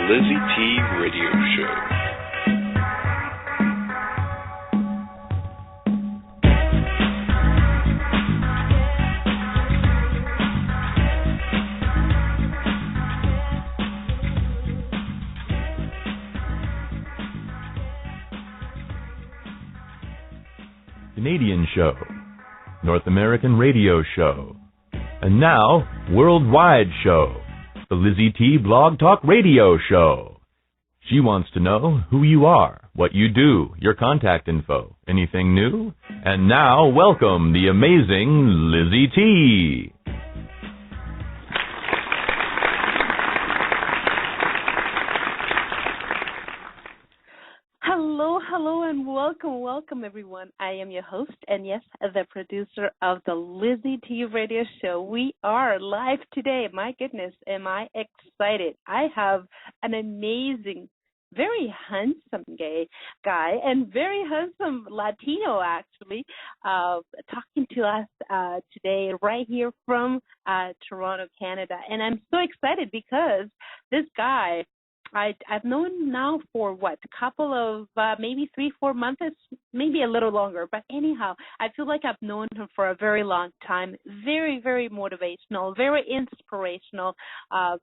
LizyT Radio Show. Canadian show, North American radio show, and now worldwide show, the LizyT Blog Talk Radio Show. She wants to know who you are, what you do, your contact info, anything new. And now, welcome the amazing LizyT. Hello, and welcome, everyone. I am your host, and yes, the producer of the LizyT Radio Show. We are live today. My goodness, am I excited. I have an amazing, very handsome guy, and very handsome Latino, actually, talking to us today right here from Toronto, Canada. And I'm so excited because this guy, I've known him now for a couple of maybe 3-4 months, maybe a little longer. But anyhow, I feel like I've known him for a very long time. Very, very motivational, very inspirational. I've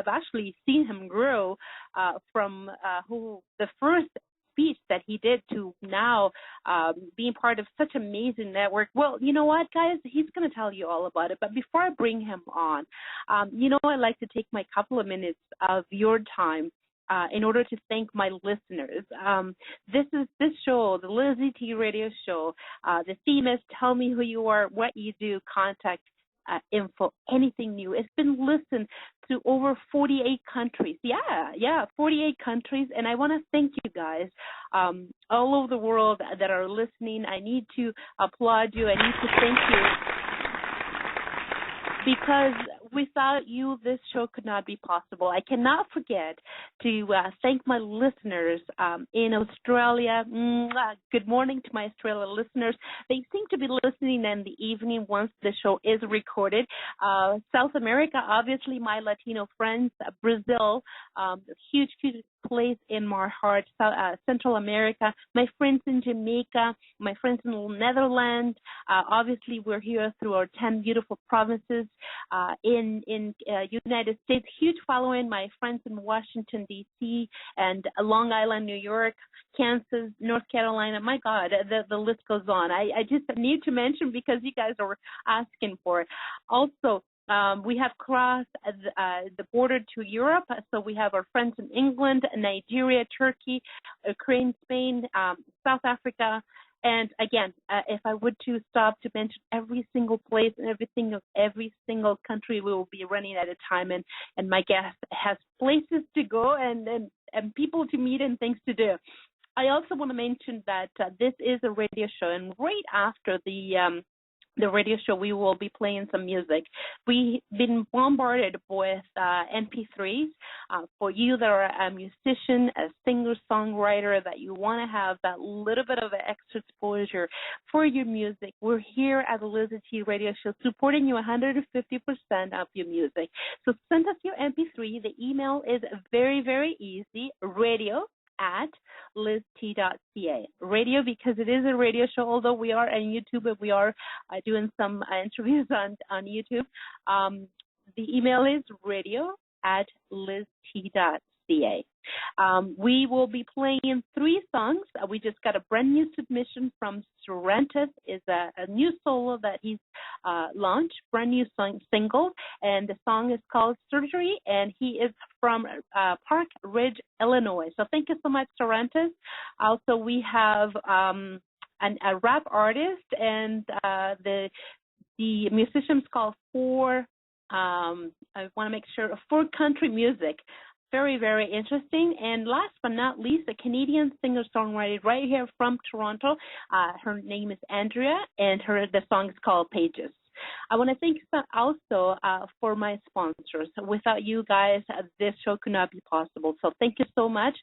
actually seen him grow from the first speech that he did to now being part of such an amazing network. Well, you know what, guys? He's going to tell you all about it. But before I bring him on, I'd like to take my couple of minutes of your time in order to thank my listeners. This show, the LizyT Radio Show, the theme is Tell Me Who You Are, What You Do, Contact info, anything new. It's been listened to over 48 countries. Yeah, 48 countries. And I want to thank you guys all over the world that are listening. I need to applaud you. I need to thank you, because without you, this show could not be possible. I cannot forget to thank my listeners in Australia. Good morning to my Australia listeners. They seem to be listening in the evening once the show is recorded. South America, obviously, my Latino friends. Brazil, huge place in my heart. Central America, my friends in Jamaica, my friends in the Netherlands. Obviously, we're here through our 10 beautiful provinces. In United States, huge following, my friends in Washington, D.C., and Long Island, New York, Kansas, North Carolina. My God, the list goes on. I just need to mention because you guys are asking for it. Also, we have crossed the border to Europe, so we have our friends in England, Nigeria, Turkey, Ukraine, Spain, South Africa. And again, if I were to stop to mention every single place and every single country, we will be running out of time. And my guest has places to go and people to meet and things to do. I also want to mention that this is a radio show, and right after the radio show, we will be playing some music. We've been bombarded with MP3s. For you that are a musician, a singer-songwriter, that you want to have that little bit of extra exposure for your music, we're here at the LizyT Radio Show supporting you 150% of your music. So send us your MP3. The email is very, very easy, radio@LizyT.ca. Radio, because it is a radio show, although we are on YouTube and we are doing some interviews on YouTube. The email is radio@LizyT.ca. We will be playing 3 songs. We just got a brand new submission from Sorrentis. Is a new solo that he's launched, brand new single, and the song is called Surgery, and he is from Park Ridge, Illinois. So thank you so much, Sorrentis. Also, we have a rap artist, and the musician's called I want to make sure, For Country Music. Very, very interesting. And last but not least, a Canadian singer-songwriter right here from Toronto. Her name is Andrea, and the song is called Pages. I want to thank also for my sponsors. Without you guys, this show could not be possible. So thank you so much.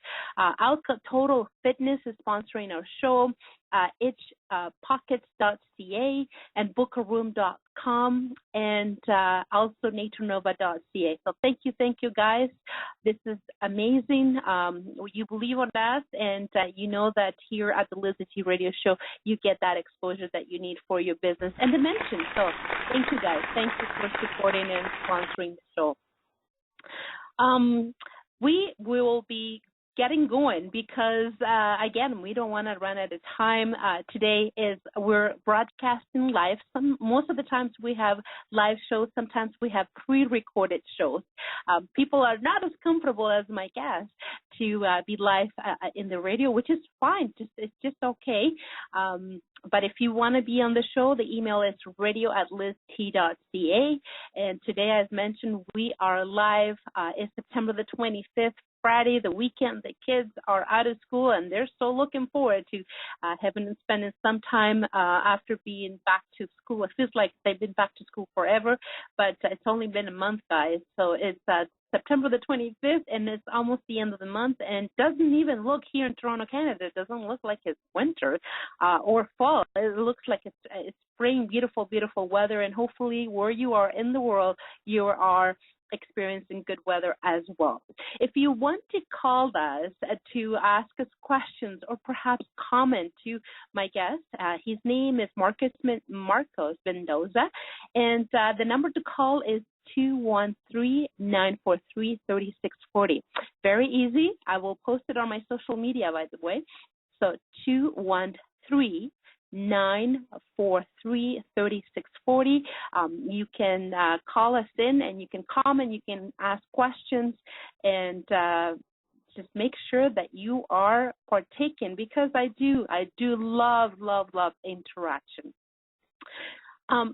Alka Total Fitness is sponsoring our show. itchpockets.ca and bookaroom.com and also naturenova.ca. So thank you guys. This is amazing. You believe on us, and you know that here at the LizyT Radio Show, you get that exposure that you need for your business and dimension. So thank you guys. Thank you for supporting and sponsoring the show. We will be getting going because, again, we don't want to run out of time. Today we're broadcasting live. Most of the times we have live shows. Sometimes we have pre-recorded shows. People are not as comfortable as my guests to be live in the radio, which is fine. It's just okay. But if you want to be on the show, the email is radio@LizyT.ca. And today, as mentioned, we are live. It's September the 25th. Friday, the weekend. The kids are out of school, and they're so looking forward to having and spending some time after being back to school. It feels like they've been back to school forever, but it's only been a month, guys. So it's September the 25th, and it's almost the end of the month, and doesn't even look here in Toronto, Canada. It doesn't look like it's winter or fall. It looks like it's spring, beautiful, beautiful weather, and hopefully where you are in the world, you are experiencing good weather as well. If you want to call us to ask us questions or perhaps comment to my guest, his name is Marcos Mendoza, and the number to call is 213-943-3640. Very easy. I will post it on my social media, by the way. So 213-943-3640. You can call us in, and you can comment, you can ask questions, and just make sure that you are partaking, because I do love interaction.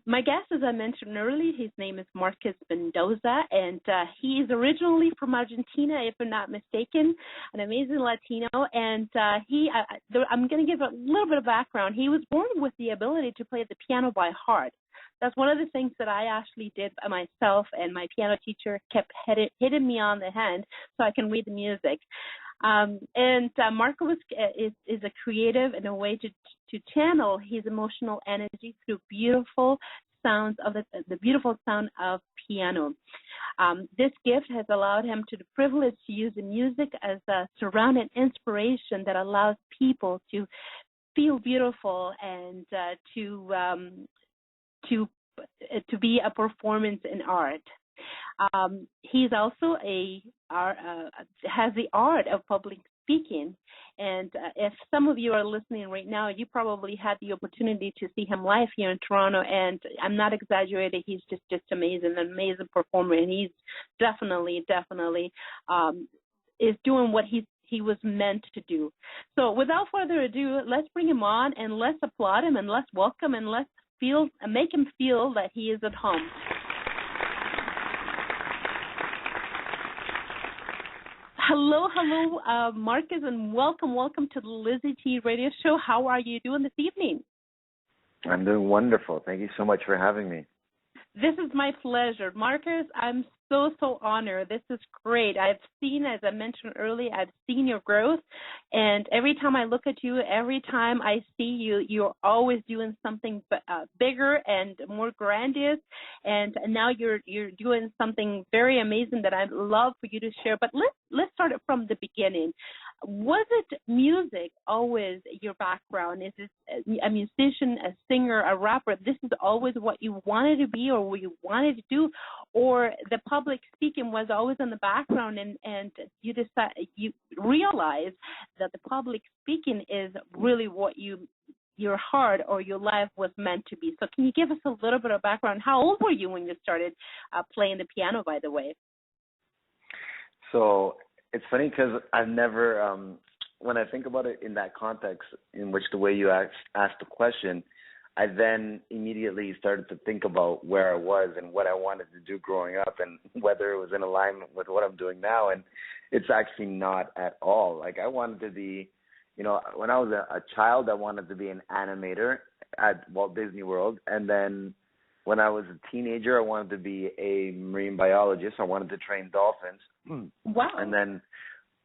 My guest, as I mentioned earlier, his name is Marcos Mendoza, and he is originally from Argentina, if I'm not mistaken, an amazing Latino. And I'm going to give a little bit of background. He was born with the ability to play the piano by heart. That's one of the things that I actually did myself, and my piano teacher kept hitting me on the hand so I can read the music. Marco is a creative in a way to channel his emotional energy through beautiful sounds of the beautiful sound of piano. This gift has allowed him to the privilege to use the music as a surrounding inspiration that allows people to feel beautiful and to be a performance in art. He's also has the art of public speaking, and if some of you are listening right now, you probably had the opportunity to see him live here in Toronto, and I'm not exaggerating. He's just amazing, an amazing performer, and he's definitely is doing what he was meant to do. So without further ado, let's bring him on, and let's applaud him, and let's welcome, and let's make him feel that he is at home. Hello, Marcos, and welcome to the LizyT Radio Show. How are you doing this evening? I'm doing wonderful. Thank you so much for having me. This is my pleasure. Marcos, I'm so honored. This is great. I've seen, as I mentioned earlier, I've seen your growth, and every time I look at you, every time I see you, you're always doing something bigger and more grandiose, and now you're doing something very amazing that I'd love for you to share. But let's start it from the beginning. Was it music always your background? Is it a musician, a singer, a rapper? This is always what you wanted to be or what you wanted to do, or the public speaking was always in the background, and you realized that the public speaking is really what your heart or your life was meant to be. So can you give us a little bit of background? How old were you when you started playing the piano, by the way? So it's funny because I've never, when I think about it in that context, in which the way you asked the question, I then immediately started to think about where I was and what I wanted to do growing up and whether it was in alignment with what I'm doing now. And it's actually not at all. Like, I wanted to be, when I was a child, I wanted to be an animator at Walt Disney World. And then when I was a teenager, I wanted to be a marine biologist. I wanted to train dolphins. Wow. And then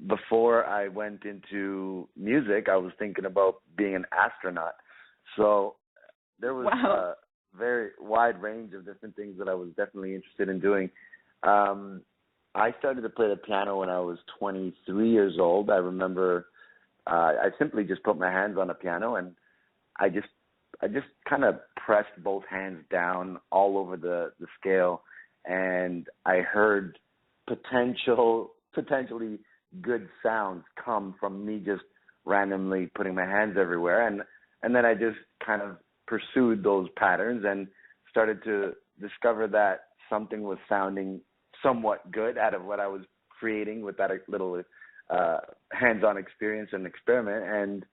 before I went into music, I was thinking about being an astronaut. So there was a very wide range of different things that I was definitely interested in doing. I started to play the piano when I was 23 years old. I remember I simply just put my hands on a piano, and I just kind of pressed both hands down all over the scale, and I heard potentially good sounds come from me just randomly putting my hands everywhere, and then I just kind of pursued those patterns and started to discover that something was sounding somewhat good out of what I was creating with that little hands-on experience and experiment. And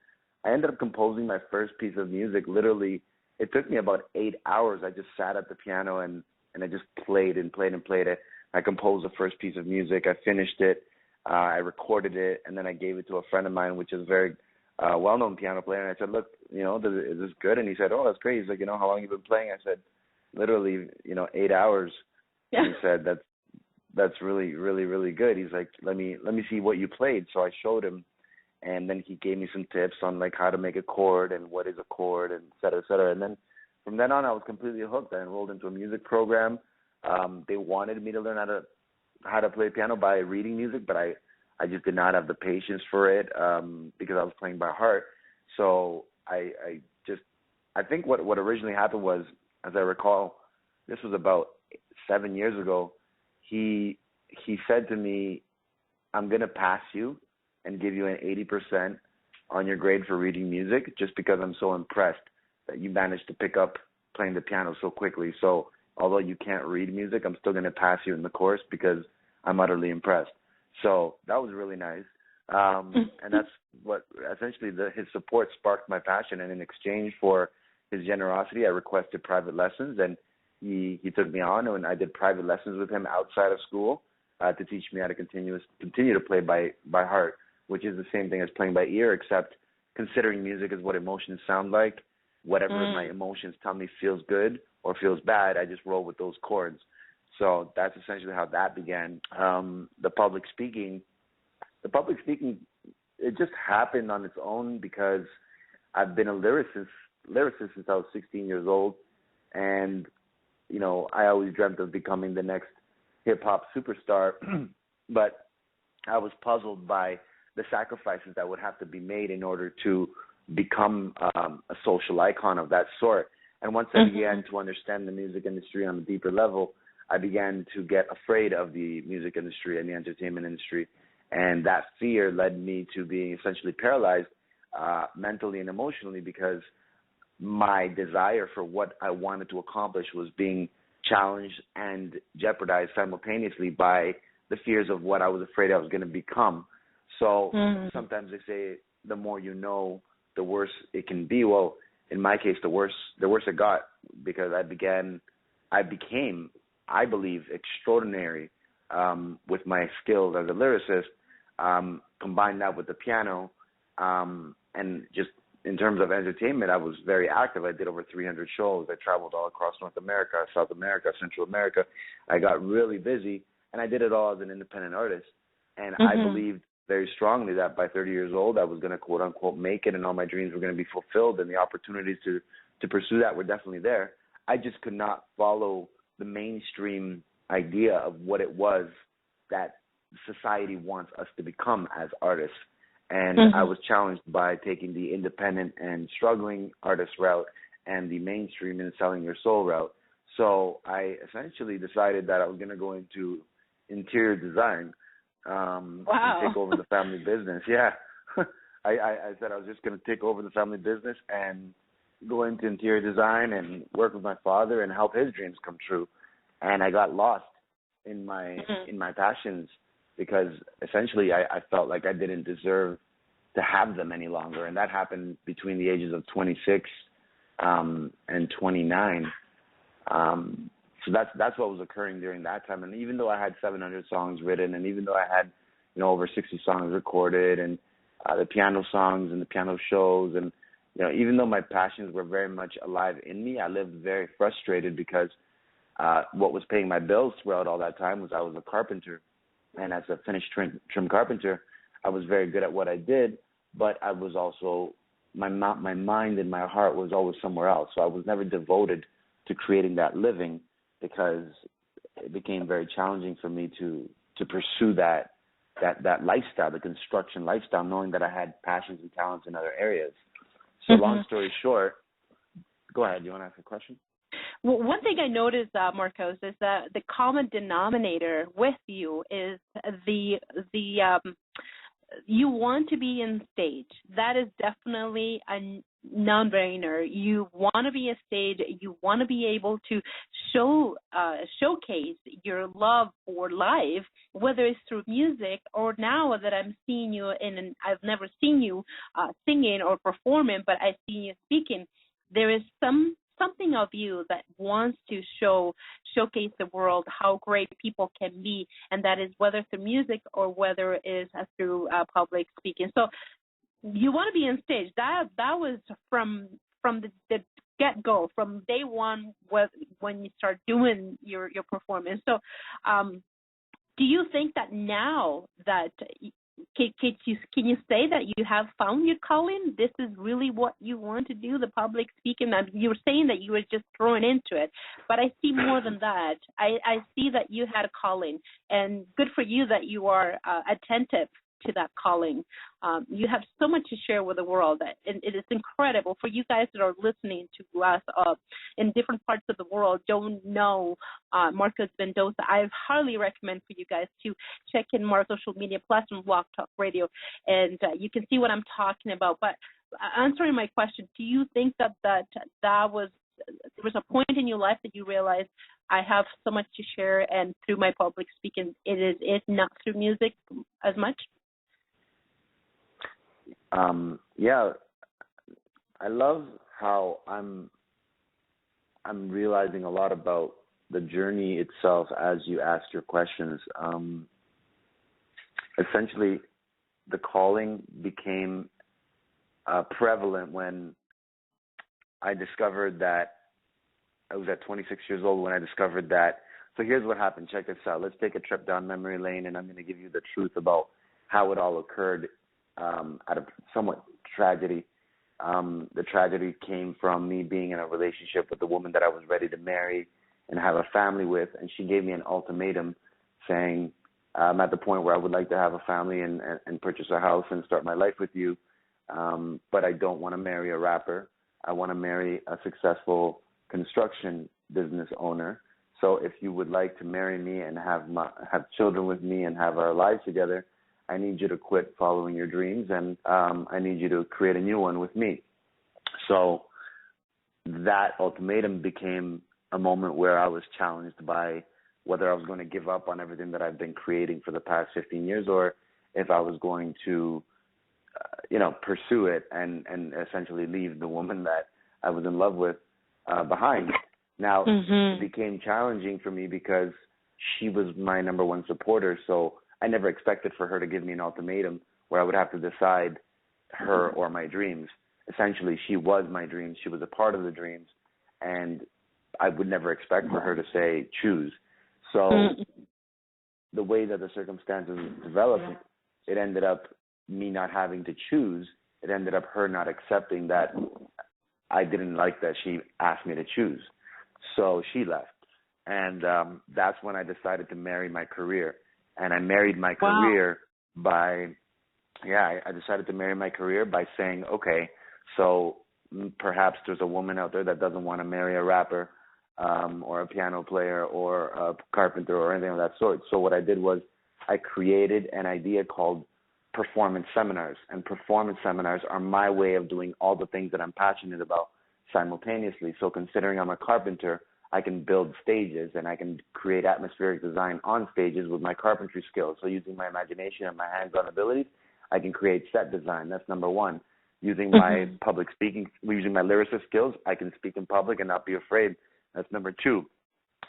I ended up composing my first piece of music. Literally, it took me about 8 hours. I just sat at the piano and I just played and played and played it. I composed the first piece of music. I finished it. I recorded it, and then I gave it to a friend of mine, which is a very well-known piano player. And I said, look, is this good? And he said, oh, that's great. He's like, how long have you been playing? I said, literally, 8 hours. Yeah. And he said, that's really, really, really good. He's like, let me see what you played. So I showed him, and then he gave me some tips on like how to make a chord and what is a chord, and et cetera, et cetera. And then from then on, I was completely hooked. I enrolled into a music program. They wanted me to learn how to play piano by reading music, but I just did not have the patience for it because I was playing by heart. So I think what originally happened was, as I recall, this was about 7 years ago. He said to me, I'm going to pass you and give you an 80% on your grade for reading music just because I'm so impressed that you managed to pick up playing the piano so quickly. So although you can't read music, I'm still going to pass you in the course because I'm utterly impressed. So that was really nice. And that's what essentially his support sparked my passion. And in exchange for his generosity, I requested private lessons, and he took me on, and I did private lessons with him outside of school to teach me how to continue to play by heart, which is the same thing as playing by ear, except considering music as what emotions sound like. Whatever my emotions tell me feels good or feels bad, I just roll with those chords. So that's essentially how that began. The public speaking, it just happened on its own because I've been a lyricist since I was 16 years old, and I always dreamt of becoming the next hip-hop superstar, but I was puzzled by the sacrifices that would have to be made in order to become a social icon of that sort. And once I began to understand the music industry on a deeper level, I began to get afraid of the music industry and the entertainment industry, and that fear led me to being essentially paralyzed mentally and emotionally because my desire for what I wanted to accomplish was being challenged and jeopardized simultaneously by the fears of what I was afraid I was going to become. So sometimes they say the more you know, the worse it can be. Well, in my case, the worse it got because I became, I believe, extraordinary with my skills as a lyricist. Combine that with the piano, and just in terms of entertainment, I was very active. I did over 300 shows. I traveled all across North America, South America, Central America. I got really busy, and I did it all as an independent artist. And I believed very strongly that by 30 years old, I was going to, quote unquote, make it, and all my dreams were going to be fulfilled, and the opportunities to pursue that were definitely there. I just could not follow the mainstream idea of what it was that society wants us to become as artists. And I was challenged by taking the independent and struggling artist route and the mainstream and selling your soul route. So I essentially decided that I was going to go into interior design and take over the family business. Yeah. I said I was just going to take over the family business and go into interior design and work with my father and help his dreams come true. And I got lost in my passions because essentially I felt like I didn't deserve to have them any longer. And that happened between the ages of 26 and 29. So that's what was occurring during that time. And even though I had 700 songs written, and even though I had over 60 songs recorded, and the piano songs and the piano shows, and even though my passions were very much alive in me, I lived very frustrated because what was paying my bills throughout all that time was I was a carpenter. And as a finished trim carpenter, I was very good at what I did, but I was also, my mind and my heart was always somewhere else. So I was never devoted to creating that living because it became very challenging for me to pursue that lifestyle, the construction lifestyle, knowing that I had passions and talents in other areas. So long story short, go ahead. You want to ask a question? Well, one thing I noticed, Marcos, is that the common denominator with you is the you want to be in stage. That is definitely a non-brainer. You want to be a stage. You want to be able to showcase your love for life, whether it's through music or now that I'm seeing you I've never seen you singing or performing, but I see you speaking. There is something of you that wants to showcase the world how great people can be, and that is whether through music or whether it is through public speaking. So you want to be on stage. That was from the get-go, from day one when you start doing your performance. So do you think that now that can you say that you have found your calling? This is really what you want to do, the public speaking. You were saying that you were just thrown into it, but I see more than that. I see that you had a calling, and good for you that you are attentive to that calling. You have so much to share with the world, and it is incredible for you guys that are listening to us in different parts of the world. Don't know Marcos Mendoza. I highly recommend for you guys to check in Marcos social media platform, Blog Talk Radio, and you can see what I'm talking about. But answering my question, do you think that was there was a point in your life that you realized I have so much to share, and through my public speaking, it not through music as much? Yeah, I love how I'm realizing a lot about the journey itself as you asked your questions. Essentially, the calling became prevalent when I discovered that I was at 26 years old when I discovered that. So here's what happened. Check this out. Let's take a trip down memory lane, and I'm going to give you the truth about how it all occurred out of somewhat tragedy. The tragedy came from me being in a relationship with a woman that I was ready to marry and have a family with, and she gave me an ultimatum saying, I'm at the point where I would like to have a family and purchase a house and start my life with you, but I don't want to marry a rapper. I want to marry a successful construction business owner. So if you would like to marry me and have children with me and have our lives together, I need you to quit following your dreams, and I need you to create a new one with me. So that ultimatum became a moment where I was challenged by whether I was going to give up on everything that I've been creating for the past 15 years, or if I was going to, pursue it and essentially leave the woman that I was in love with behind. Now, it became challenging for me because she was my number one supporter, so I never expected for her to give me an ultimatum where I would have to decide her or my dreams. Essentially, she was my dreams. She was a part of the dreams, and I would never expect for her to say, choose. So the way that the circumstances developed, it ended up me not having to choose. It ended up her not accepting that I didn't like that she asked me to choose. So she left. And that's when I decided to marry my career. And I married my career I decided to marry my career by saying, okay, so perhaps there's a woman out there that doesn't want to marry a rapper or a piano player or a carpenter or anything of that sort. So what I did was I created an idea called performance seminars. And performance seminars are my way of doing all the things that I'm passionate about simultaneously. So considering I'm a carpenter, I can build stages and I can create atmospheric design on stages with my carpentry skills. So using my imagination and my hands-on abilities, I can create set design. That's number one. Using my public speaking, using my lyricist skills, I can speak in public and not be afraid. That's number two.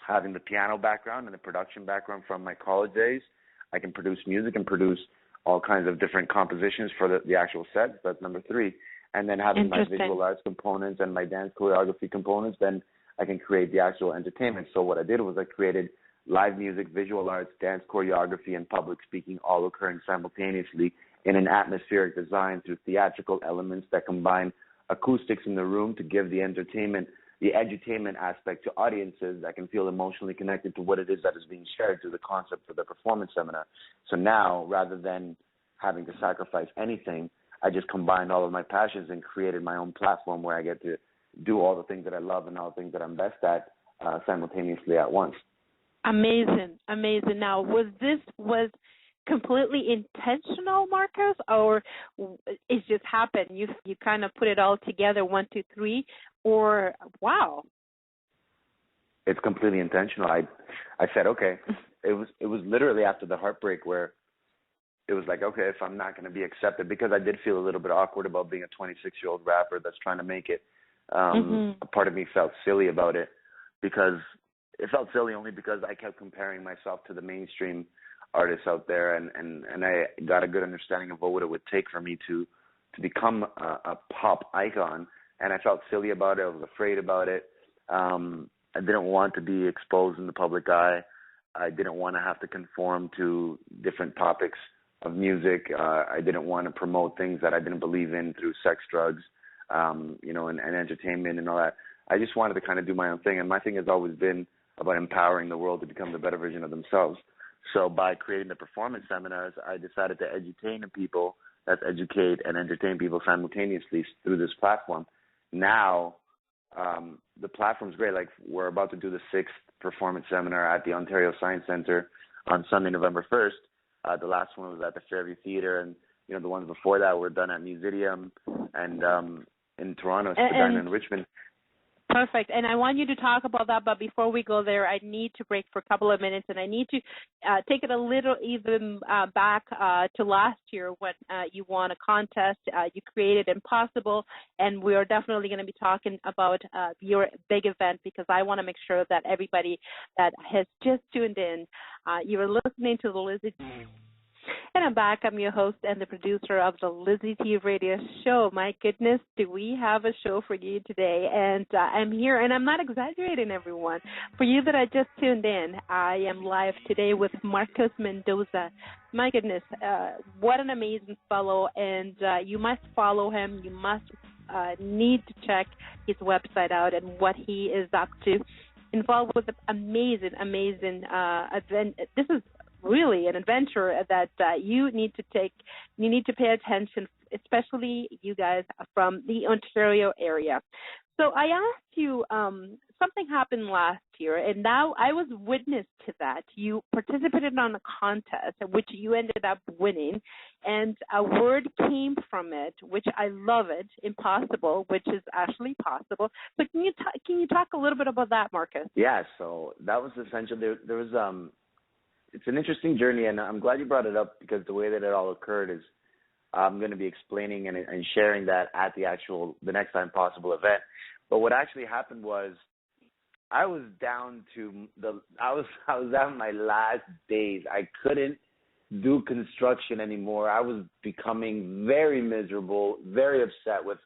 Having the piano background and the production background from my college days, I can produce music and produce all kinds of different compositions for the actual sets. That's number three. And then having my visual arts components and my dance choreography components, then I can create the actual entertainment. So what I did was I created live music, visual arts, dance choreography, and public speaking all occurring simultaneously in an atmospheric design through theatrical elements that combine acoustics in the room to give the edutainment aspect to audiences that can feel emotionally connected to what it is that is being shared through the concept of the performance seminar. So now, rather than having to sacrifice anything, I just combined all of my passions and created my own platform where I get to do all the things that I love and all the things that I'm best at simultaneously at once. Amazing. Now, was completely intentional, Marcos, or it just happened? You kind of put it all together, 1, 2, 3, or wow? It's completely intentional. I said, okay. It was literally after the heartbreak where it was like, okay, if I'm not going to be accepted, because I did feel a little bit awkward about being a 26-year-old rapper that's trying to make it. A part of me felt silly about it, because it felt silly only because I kept comparing myself to the mainstream artists out there, and I got a good understanding of what it would take for me to become a pop icon, and I felt silly about it. I was afraid about it. I didn't want to be exposed in the public eye. I didn't want to have to conform to different topics of music. I didn't want to promote things that I didn't believe in through sex, drugs, and entertainment and all that. I just wanted to kind of do my own thing, and my thing has always been about empowering the world to become the better version of themselves. So by creating the performance seminars, I decided to edutain people, that's educate and entertain people simultaneously through this platform. Now, the platform's great. Like, we're about to do the 6th performance seminar at the Ontario Science Centre on Sunday, November 1st. The last one was at the Fairview Theatre, and the ones before that were done at Museum and in Toronto, Spadina, and Richmond. Perfect. And I want you to talk about that, but before we go there, I need to break for a couple of minutes, and I need to take it a little even back to last year when you won a contest. You created Impossible, and we are definitely going to be talking about your big event, because I want to make sure that everybody that has just tuned in, you're listening to the LizyT. And I'm back. I'm your host and the producer of the LizyT radio show. My goodness, do we have a show for you today? And I'm here, and I'm not exaggerating, everyone. For you that are just tuned in, I am live today with Marcos Mendoza. My goodness, what an amazing fellow, and you must follow him. You must need to check his website out and what he is up to. Involved with an amazing event. This is really an adventure that you need to take. You need to pay attention, especially you guys from the Ontario area. So I asked you, something happened last year, and now I was witness to that. You participated on a contest, which you ended up winning, and a word came from it, which I love it, impossible, which is actually possible. So can you talk a little bit about that, Marcos? Yeah, so that was essentially, there was it's an interesting journey, and I'm glad you brought it up, because the way that it all occurred is I'm going to be explaining and sharing that at the Next Time Possible event. But what actually happened was I was down to I was at my last days. I couldn't do construction anymore. I was becoming very miserable, very upset with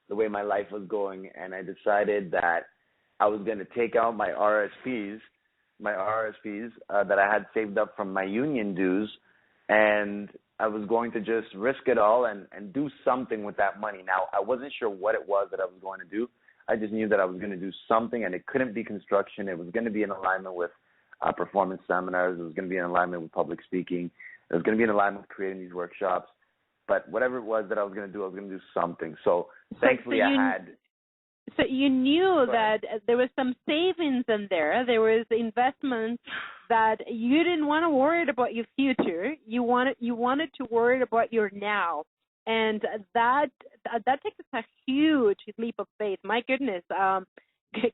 the way my life was going, and I decided that I was going to take out my RSPs that I had saved up from my union dues, and I was going to just risk it all and do something with that money. Now, I wasn't sure what it was that I was going to do. I just knew that I was going to do something, and it couldn't be construction. It was going to be in alignment with performance seminars. It was going to be in alignment with public speaking. It was going to be in alignment with creating these workshops. But whatever it was that I was going to do, I was going to do something. So thankfully I had... So you knew that there was some savings in there. There was investments that you didn't want to worry about your future. You wanted to worry about your now, and that takes a huge leap of faith. My goodness,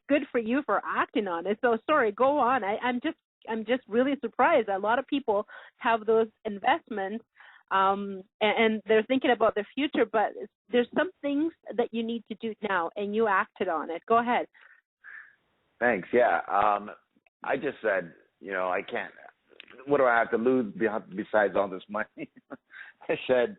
good for you for acting on it. So sorry, go on. I'm just really surprised. A lot of people have those investments. And they're thinking about their future, but there's some things that you need to do now, and you acted on it. Go ahead. Thanks. Yeah. I just said, I can't. What do I have to lose besides all this money? I said,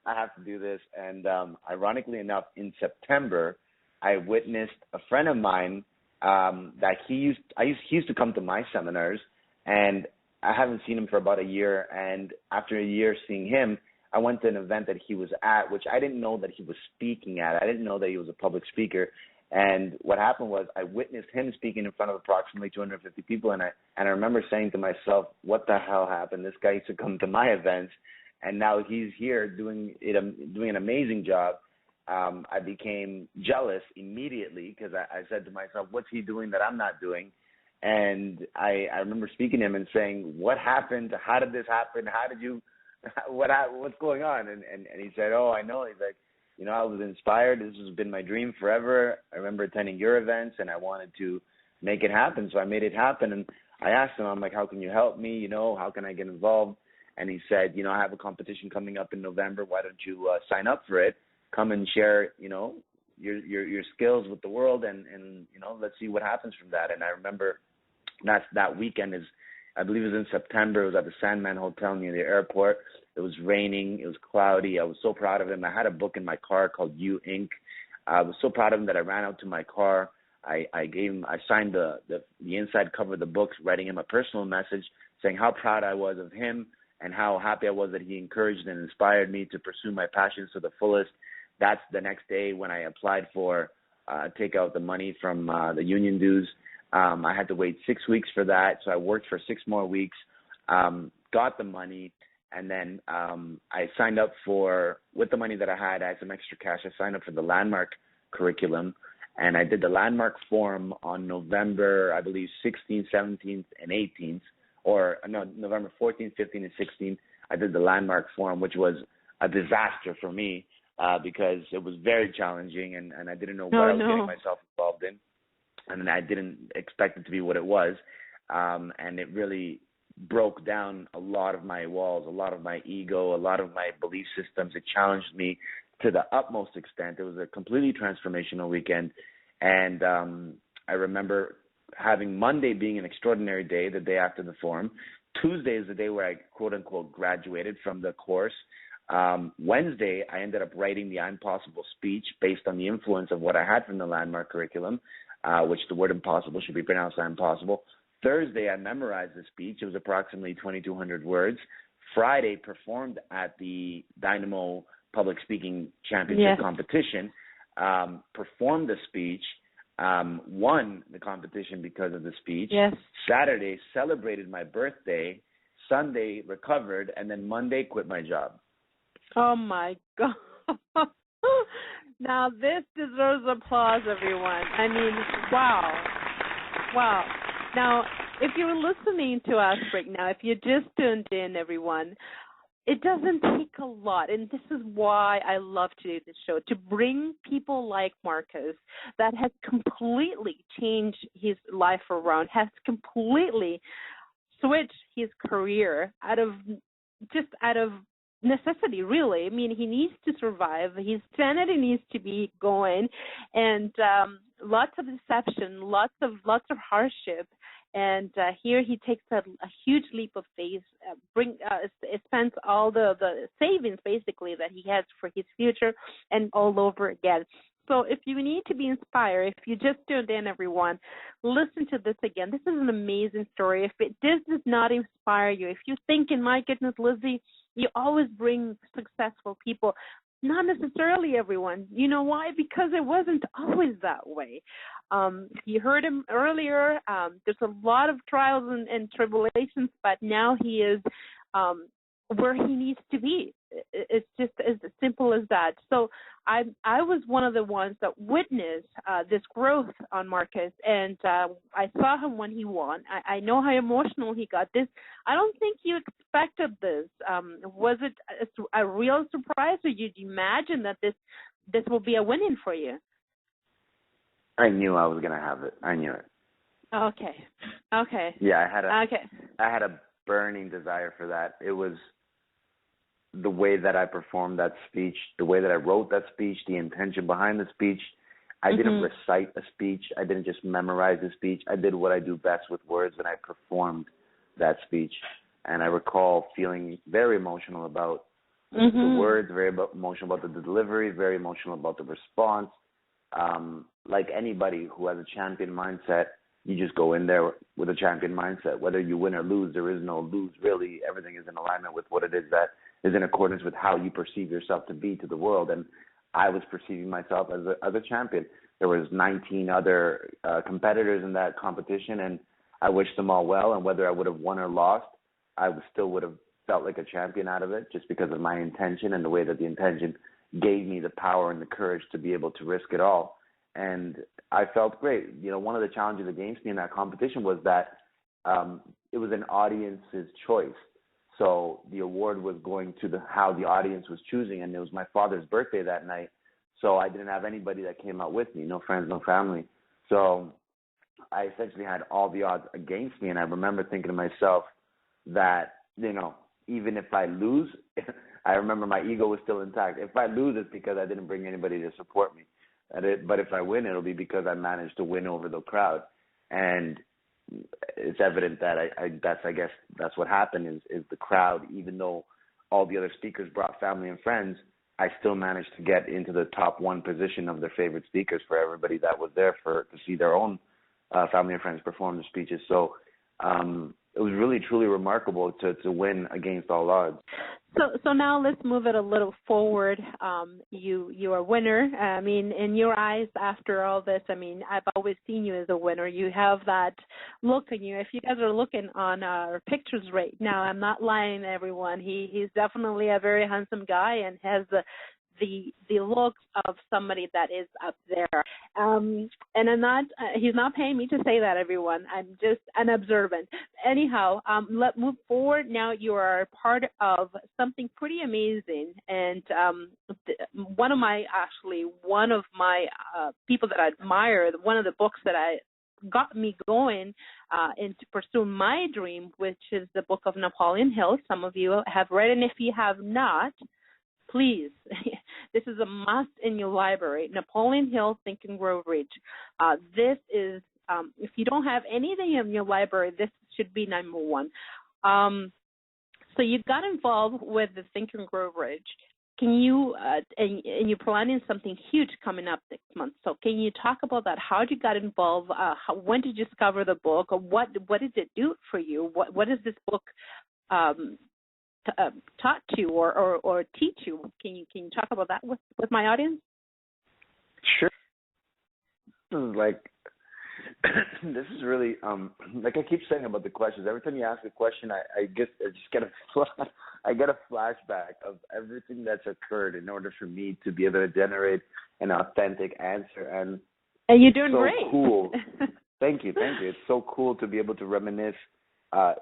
I have to do this. And ironically enough, in September, I witnessed a friend of mine that he used to come to my seminars, And I haven't seen him for about a year. And after a year seeing him, I went to an event that he was at, which I didn't know that he was speaking at. I didn't know that he was a public speaker. And what happened was I witnessed him speaking in front of approximately 250 people, and I remember saying to myself, what the hell happened? This guy used to come to my events, and now he's here doing an amazing job. I became jealous immediately because I said to myself, what's he doing that I'm not doing? And I remember speaking to him and saying, what happened? How did this happen? What's going on? And he said, oh, I know. He's like, I was inspired. This has been my dream forever. I remember attending your events, and I wanted to make it happen. So I made it happen. And I asked him, I'm like, how can you help me? How can I get involved? And he said, I have a competition coming up in November. Why don't you sign up for it? Come and share, your skills with the world, and let's see what happens from that. And I remember that weekend I believe it was in September. It was at the Sandman Hotel near the airport. It was raining. It was cloudy. I was so proud of him. I had a book in my car called You Inc. I was so proud of him that I ran out to my car. I signed the inside cover of the book, writing him a personal message saying how proud I was of him and how happy I was that he encouraged and inspired me to pursue my passions to the fullest. That's the next day when I applied for take out the money from the union dues. I had to wait 6 weeks for that, so I worked for 6 more weeks, got the money, and then I signed up with the money that I had some extra cash, I signed up for the Landmark curriculum, and I did the Landmark Forum on November, I believe, 16th, 17th, and 18th, November 14th, 15th, and 16th. I did the Landmark Forum, which was a disaster for me because it was very challenging, and I didn't know what I was getting myself involved in. And I didn't expect it to be what it was. And it really broke down a lot of my walls, a lot of my ego, a lot of my belief systems. It challenged me to the utmost extent. It was a completely transformational weekend. And I remember having Monday being an extraordinary day, the day after the forum. Tuesday is the day where I, quote unquote, graduated from the course. Wednesday, I ended up writing the I'm Possible speech based on the influence of what I had from the Landmark curriculum. Which the word impossible should be pronounced impossible. Thursday, I memorized the speech. It was approximately 2,200 words. Friday, performed at the Dynamo Public Speaking Championship competition, performed the speech, won the competition because of the speech. Yes. Saturday, celebrated my birthday. Sunday, recovered. And then Monday, quit my job. Oh, my God. Now, this deserves applause, everyone. I mean, wow. Wow. Now, if you're listening to us right now, if you just tuned in, everyone, it doesn't take a lot. And this is why I love to do this show, to bring people like Marcos that has completely changed his life around, has completely switched his career out of necessity, really. I mean, he needs to survive. His sanity needs to be going, and lots of deception, lots of hardship. And here he takes a huge leap of faith. Spends all the savings basically that he has for his future, and all over again. So if you need to be inspired, if you just tuned in, everyone, listen to this again. This is an amazing story. If this does not inspire you, if you're thinking, my goodness, Lizzy, you always bring successful people. Not necessarily everyone. You know why? Because it wasn't always that way. You heard him earlier. There's a lot of trials and tribulations, but now he is where he needs to be. It's just as simple as that. So I was one of the ones that witnessed this growth on Marcos, and I saw him when he won. I know how emotional he got. I don't think you expected this. Was it a real surprise, or did you imagine that this will be a winning for you? I knew I was going to have it. I knew it. Okay. Yeah, I had a burning desire for that. It was the way that I performed that speech, the way that I wrote that speech, the intention behind the speech. I didn't recite a speech. I didn't just memorize the speech. I did what I do best with words, and I performed that speech. And I recall feeling very emotional about the words, very emotional about the delivery, very emotional about the response. Like anybody who has a champion mindset, you just go in there with a champion mindset. Whether you win or lose, there is no lose really. Everything is in alignment with what it is that is in accordance with how you perceive yourself to be to the world. And I was perceiving myself as a champion. There was 19 other competitors in that competition, and I wished them all well. And whether I would have won or lost, I still would have felt like a champion out of it, just because of my intention and the way that the intention gave me the power and the courage to be able to risk it all. And I felt great. You know, one of the challenges against me in that competition was that it was an audience's choice. So the award was going to how the audience was choosing, and it was my father's birthday that night. So I didn't have anybody that came out with me, no friends, no family. So I essentially had all the odds against me, and I remember thinking to myself that, you know, even if I lose, I remember my ego was still intact. If I lose, it's because I didn't bring anybody to support me. But if I win, it'll be because I managed to win over the crowd. And it's evident that I guess that's what happened is the crowd, even though all the other speakers brought family and friends, I still managed to get into the top one position of their favorite speakers for everybody that was there to see their own family and friends perform the speeches. So it was really, truly remarkable to win against all odds. So now let's move it a little forward. You're a winner. I mean, in your eyes, after all this, I mean, I've always seen you as a winner. You have that look in you. If you guys are looking on our pictures right now, I'm not lying to everyone. He's definitely a very handsome guy and has the look of somebody that is up there. And I'm not, he's not paying me to say that, everyone. I'm just an observant. Anyhow, let's move forward. Now you are part of something pretty amazing. And one of my people that I admire, one of the books that got me going into pursue my dream, which is the book of Napoleon Hill. Some of you have read, and if you have not, please, this is a must in your library. Napoleon Hill, Think and Grow Rich. This is, if you don't have anything in your library, this should be number one. So you got involved with the Think and Grow Rich. Can you, and you're planning something huge coming up next month. So can you talk about that? How did you get involved? When did you discover the book? What did it do for you? What is this book taught you or teach you? Can you talk about that with my audience? Sure. This is really like I keep saying about the questions. Every time you ask a question, I just get a flashback of everything that's occurred in order for me to be able to generate an authentic answer. And you're doing so great. Cool. Thank you. It's so cool to be able to reminisce.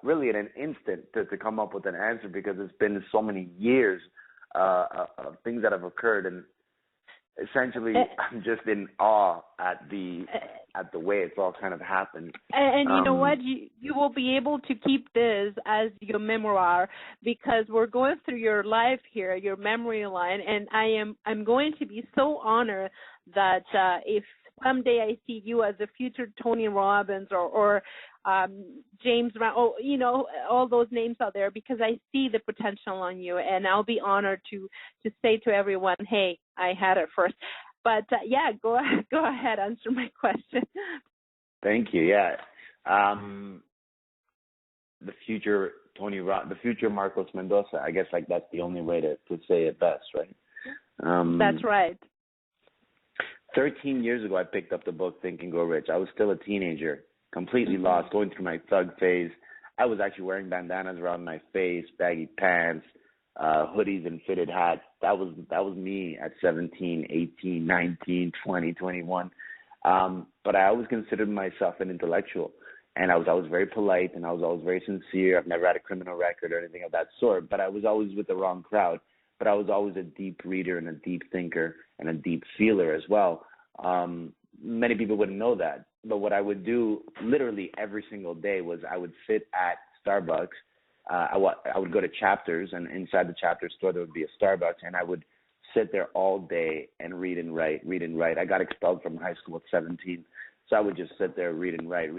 Really in an instant to come up with an answer, because it's been so many years of things that have occurred, and essentially I'm just in awe at the way it's all kind of happened. And you know what? You will be able to keep this as your memoir, because we're going through your life here, your memory line, and I'm going to be so honored that if someday I see you as a future Tony Robbins or James Brown, all those names out there, because I see the potential on you, and I'll be honored to say to everyone, hey, I had it first. But go ahead, answer my question. Thank you. Yeah, the future the future Marcos Mendoza. I guess that's the only way to say it best, right? That's right. 13 years ago, I picked up the book Think and Grow Rich. I was still a teenager, completely lost, going through my thug phase. I was actually wearing bandanas around my face, baggy pants, hoodies and fitted hats. That was me at 17, 18, 19, 20, 21. But I always considered myself an intellectual, and I was always very polite, and I was always very sincere. I've never had a criminal record or anything of that sort, but I was always with the wrong crowd. But I was always a deep reader and a deep thinker and a deep feeler as well. Many people wouldn't know that. But what I would do literally every single day was I would sit at Starbucks. I would go to Chapters, and inside the Chapters store there would be a Starbucks, and I would sit there all day and read and write. I got expelled from high school at 17, so I would just sit there, read and write.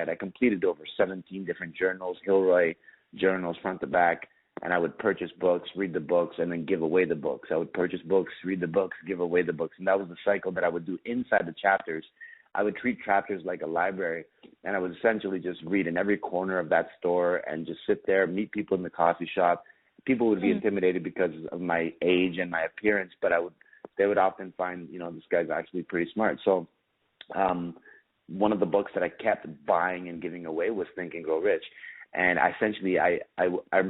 I completed over 17 different journals, Hilroy journals, front to back. And I would purchase books, read the books, and then give away the books. I would purchase books, read the books, give away the books. And that was the cycle that I would do inside the Chapters. I would treat Chapters like a library and I would essentially just read in every corner of that store and just sit there, meet people in the coffee shop. People would be intimidated because of my age and my appearance, but they would often find, this guy's actually pretty smart. So one of the books that I kept buying and giving away was Think and Grow Rich. And I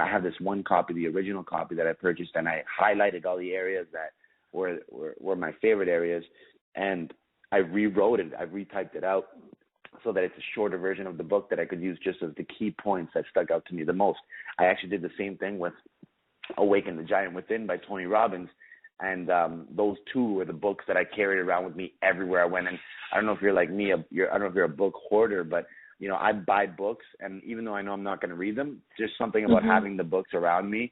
have this one copy, the original copy that I purchased, and I highlighted all the areas that were my favorite areas, and I rewrote it. I retyped it out so that it's a shorter version of the book that I could use just as the key points that stuck out to me the most. I actually did the same thing with Awaken the Giant Within by Tony Robbins, and those two were the books that I carried around with me everywhere I went. And I don't know if you're like me, I don't know if you're a book hoarder, but I buy books, and even though I know I'm not going to read them, just something about having the books around me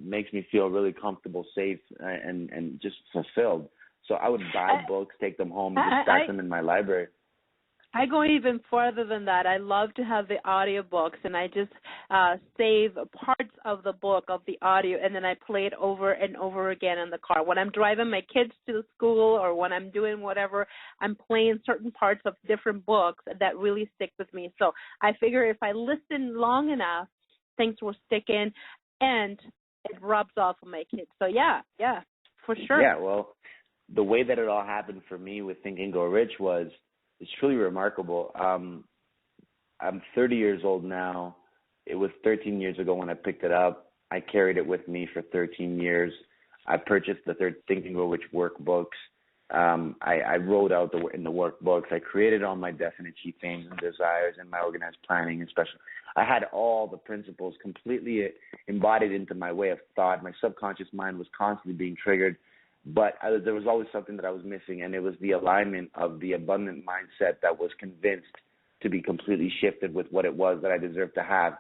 makes me feel really comfortable, safe, and just fulfilled. So I would buy books, take them home, and just stack them in my library. I go even further than that. I love to have the audiobooks, and I just save parts of the book, of the audio, and then I play it over and over again in the car. When I'm driving my kids to school or when I'm doing whatever, I'm playing certain parts of different books that really stick with me. So I figure if I listen long enough, things will stick in, and it rubs off on my kids. So, yeah, for sure. Yeah, well, the way that it all happened for me with Think and Grow Rich it's truly remarkable. I'm 30 years old now. It was 13 years ago when I picked it up. I carried it with me for 13 years. I purchased the Think and Grow Rich workbooks. I wrote out in the workbooks. I created all my definite chief aims and desires and my organized planning, especially. I had all the principles completely embodied into my way of thought. My subconscious mind was constantly being triggered. But there was always something that I was missing, and it was the alignment of the abundant mindset that was convinced to be completely shifted with what it was that I deserved to have,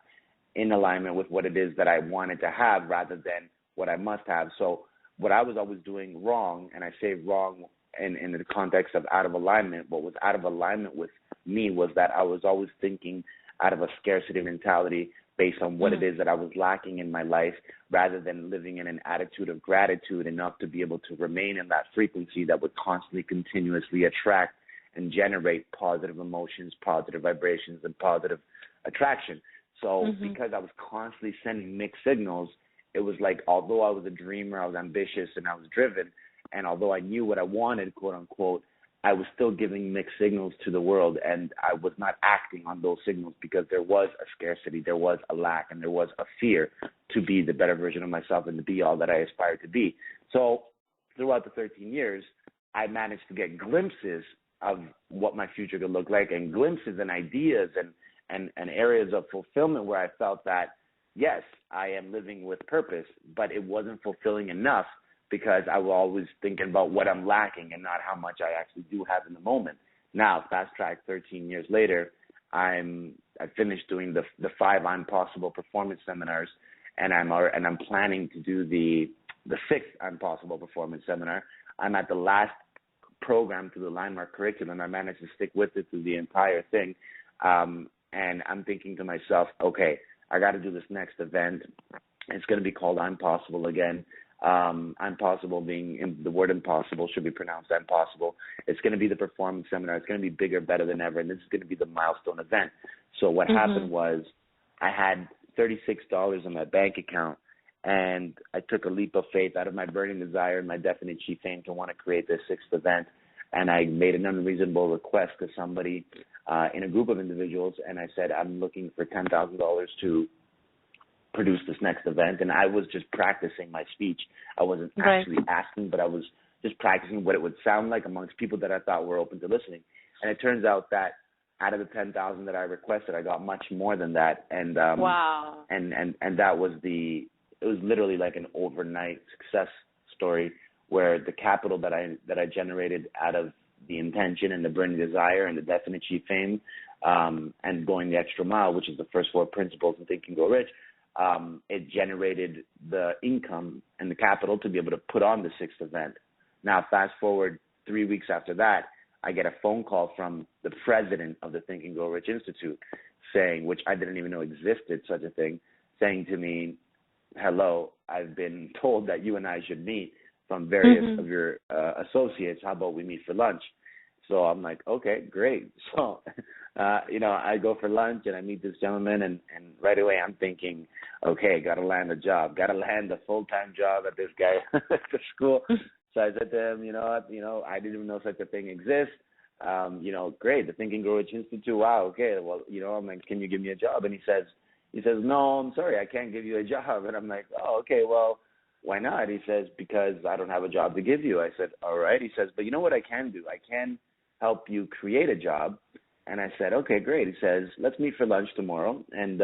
in alignment with what it is that I wanted to have rather than what I must have. So what I was always doing wrong, and I say wrong in the context of out of alignment, what was out of alignment with me was that I was always thinking out of a scarcity mentality based on what it is that I was lacking in my life, rather than living in an attitude of gratitude enough to be able to remain in that frequency that would constantly, continuously attract and generate positive emotions, positive vibrations, and positive attraction. So because I was constantly sending mixed signals, it was like, although I was a dreamer, I was ambitious, and I was driven, and although I knew what I wanted, quote unquote, I was still giving mixed signals to the world, and I was not acting on those signals because there was a scarcity, there was a lack, and there was a fear to be the better version of myself and to be all that I aspired to be. So throughout the 13 years, I managed to get glimpses of what my future could look like, and glimpses and ideas and areas of fulfillment where I felt that, yes, I am living with purpose, but it wasn't fulfilling enough, because I was always thinking about what I'm lacking and not how much I actually do have in the moment. Now, fast track 13 years later, I finished doing the 5 I'm Possible performance seminars, and I'm planning to do the 6th I'm Possible performance seminar. I'm at the last program through the Landmark curriculum. I managed to stick with it through the entire thing, and I'm thinking to myself, okay, I got to do this next event. It's going to be called I'm Possible again. I'm Possible being the word impossible should be pronounced I'm Possible. It's going to be the performance seminar. It's going to be bigger, better than ever, and this is going to be the milestone event. So what happened was I had $36 in my bank account, and I took a leap of faith out of my burning desire and my definite chief aim to want to create this 6th event, and I made an unreasonable request to somebody in a group of individuals, and I said, I'm looking for $10,000 to produce this next event. And I was just practicing my speech. I wasn't actually asking, but I was just practicing what it would sound like amongst people that I thought were open to listening. And it turns out that out of the 10,000 that I requested, I got much more than that. And wow. And that was it was literally like an overnight success story, where the capital that I generated out of the intention and the burning desire and the definite chief aim, and going the extra mile, which is the first 4 principles in Think and Grow Rich, it generated the income and the capital to be able to put on the 6th event. Now, fast forward 3 weeks after that, I get a phone call from the president of the Think and Grow Rich Institute saying, which I didn't even know existed, such a thing, saying to me, hello, I've been told that you and I should meet from various of your associates. How about we meet for lunch? So I'm like, okay, great. So I go for lunch and I meet this gentleman, and right away I'm thinking, okay, got to land a job, got to land a full-time job at this guy at the school. So I said to him, I didn't even know such a thing exists. Great, the Think and Grow Rich Institute. Wow, okay. Well, I'm like, can you give me a job? And he says, no, I'm sorry, I can't give you a job. And I'm like, oh, okay, well, why not? He says, because I don't have a job to give you. I said, all right. He says, but you know what I can do? I can help you create a job. And I said, okay, great. He says, let's meet for lunch tomorrow, and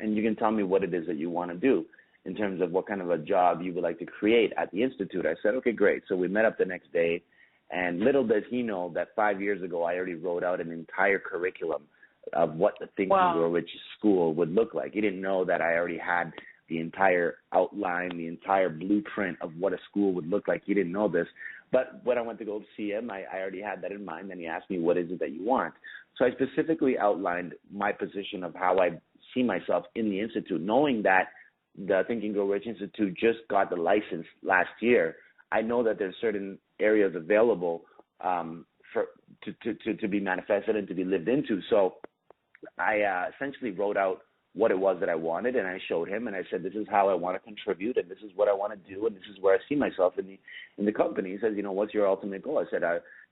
you can tell me what it is that you want to do in terms of what kind of a job you would like to create at the Institute. I said, okay, great. So we met up the next day, and little does he know that 5 years ago I already wrote out an entire curriculum of what the Think and Grow Rich school would look like. He didn't know that I already had the entire outline, the entire blueprint of what a school would look like. He didn't know this. But when I went to go see him, I already had that in mind, and he asked me, what is it that you want? So I specifically outlined my position of how I see myself in the Institute, knowing that the Think and Grow Rich Institute just got the license last year. I know that there's certain areas available to be manifested and to be lived into. So I essentially wrote out what it was that I wanted, and I showed him, and I said, this is how I want to contribute, and this is what I want to do, and this is where I see myself in the company. He says, what's your ultimate goal? I said,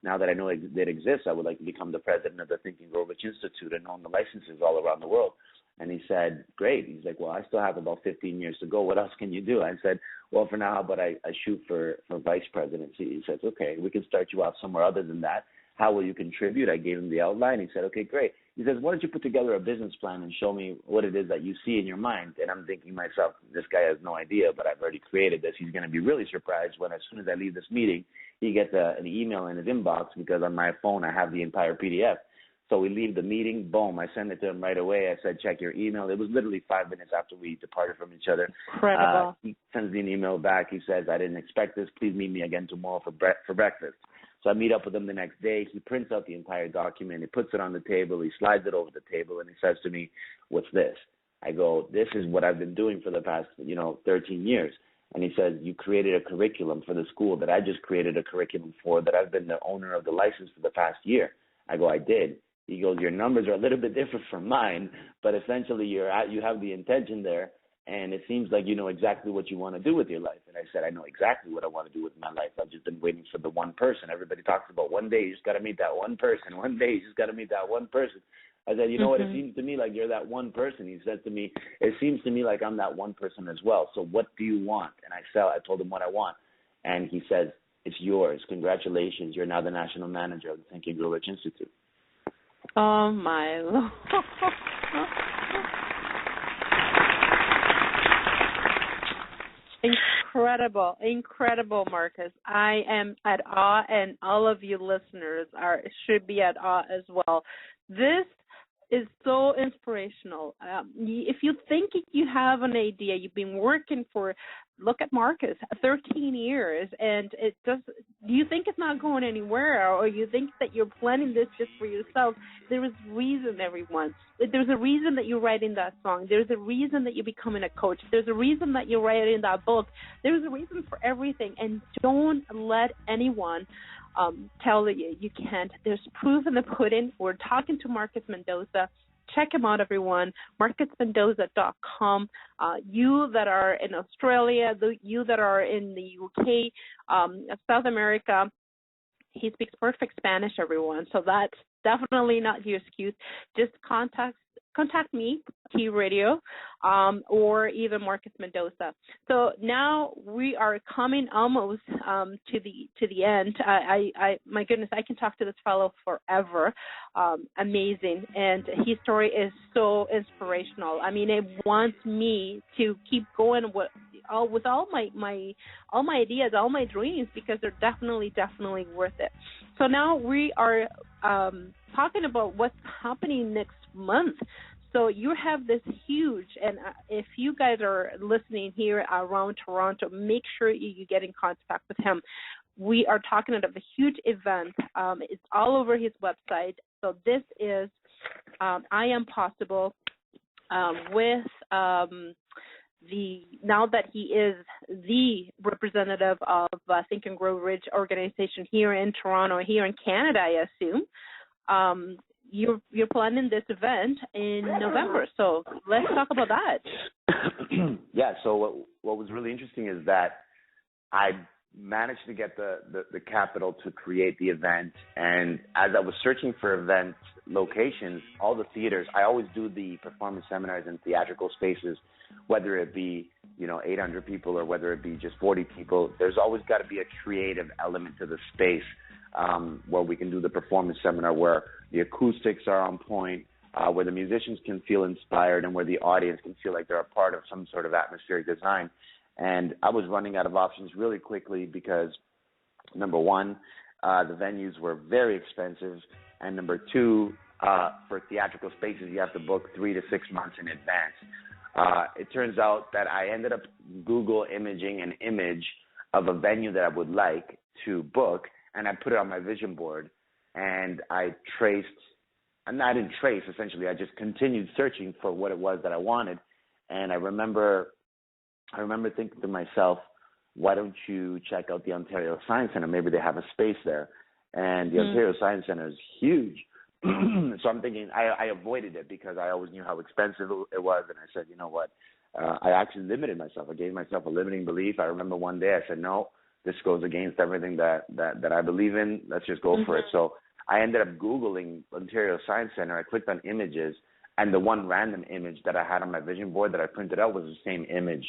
now that I know it exists, I would like to become the president of the Think and Grow Rich Institute and own the licenses all around the world. And he said, great. He's like, well, I still have about 15 years to go. What else can you do? I said, well, for now, how about I shoot for vice presidency? He says, okay, we can start you off somewhere other than that. How will you contribute? I gave him the outline. He said, okay, great. He says, why don't you put together a business plan and show me what it is that you see in your mind? And I'm thinking to myself, this guy has no idea, but I've already created this. He's going to be really surprised when as soon as I leave this meeting, he gets an email in his inbox because on my phone I have the entire PDF. So we leave the meeting, boom, I send it to him right away. I said, check your email. It was literally 5 minutes after we departed from each other. Incredible. He sends me an email back. He says, I didn't expect this. Please meet me again tomorrow for breakfast. So I meet up with him the next day. He prints out the entire document. He puts it on the table. He slides it over the table, and he says to me, what's this? I go, this is what I've been doing for the past, 13 years. And he says, you created a curriculum for the school that I just created a curriculum for, that I've been the owner of the license for the past year. I go, I did. He goes, your numbers are a little bit different from mine, but essentially you have the intention there, and it seems like you know exactly what you want to do with your life. And I said, I know exactly what I want to do with my life. I've just been waiting for the one person. Everybody talks about one day you just got to meet that one person. One day you just got to meet that one person. I said, you know what, it seems to me like you're that one person. He said to me, it seems to me like I'm that one person as well. So what do you want? And I told him what I want. And he says, it's yours. Congratulations. You're now the national manager of the Think and Grow Rich Institute. Oh, my Lord. Incredible, Marcos. I am at awe, and all of you listeners should be at awe as well. This is so inspirational. If you think you have an idea, you've been working look at Marcos, 13 years, and do you think it's not going anywhere, or you think that you're planning this just for yourself? There is reason, everyone. There's a reason that you're writing that song. There's a reason that you're becoming a coach. There's a reason that you're writing that book. There's a reason for everything, and don't let anyone tell you can't. There's proof in the pudding. We're talking to Marcos Mendoza. Check him out, everyone, marcosmendoza.com. You that are in Australia, you that are in the UK, South America, he speaks perfect Spanish, everyone. So that's definitely not your excuse. Just contact me, T Radio, or even Marcos Mendoza. So now we are coming almost to the end. My goodness, I can talk to this fellow forever. Amazing, and his story is so inspirational. I mean, it wants me to keep going with all my ideas, all my dreams, because they're definitely worth it. So now we are talking about what's happening next month. So you have this huge, and if you guys are listening here around Toronto, make sure you get in contact with him. We are talking about a huge event. It's all over his website. So this is I Am Possible with now that he is the representative of Think and Grow Rich organization here in Toronto, here in Canada, I assume. you're planning this event in November. So let's talk about that. Yeah. So what was really interesting is that I managed to get the capital to create the event. And as I was searching for event locations, all the theaters, I always do the performance seminars in theatrical spaces, whether it be, 800 people or whether it be just 40 people. There's always got to be a creative element to the space where we can do the performance seminar, where the acoustics are on point, where the musicians can feel inspired, and where the audience can feel like they're a part of some sort of atmospheric design. And I was running out of options really quickly because, number one, the venues were very expensive, and number two, for theatrical spaces, you have to book 3 to 6 months in advance. It turns out that I ended up Google imaging an image of a venue that I would like to book, and I put it on my vision board, and I didn't trace, essentially. I just continued searching for what it was that I wanted, and I remember thinking to myself, why don't you check out the Ontario Science Centre? Maybe they have a space there. And the Ontario Science Centre is huge. So I'm thinking, I avoided it because I always knew how expensive it was. And I said, you know what? I actually limited myself. I gave myself a limiting belief. I remember one day I said, no, this goes against everything that I believe in. Let's just go for it. So I ended up Googling Ontario Science Centre. I clicked on images, and the one random image that I had on my vision board that I printed out was the same image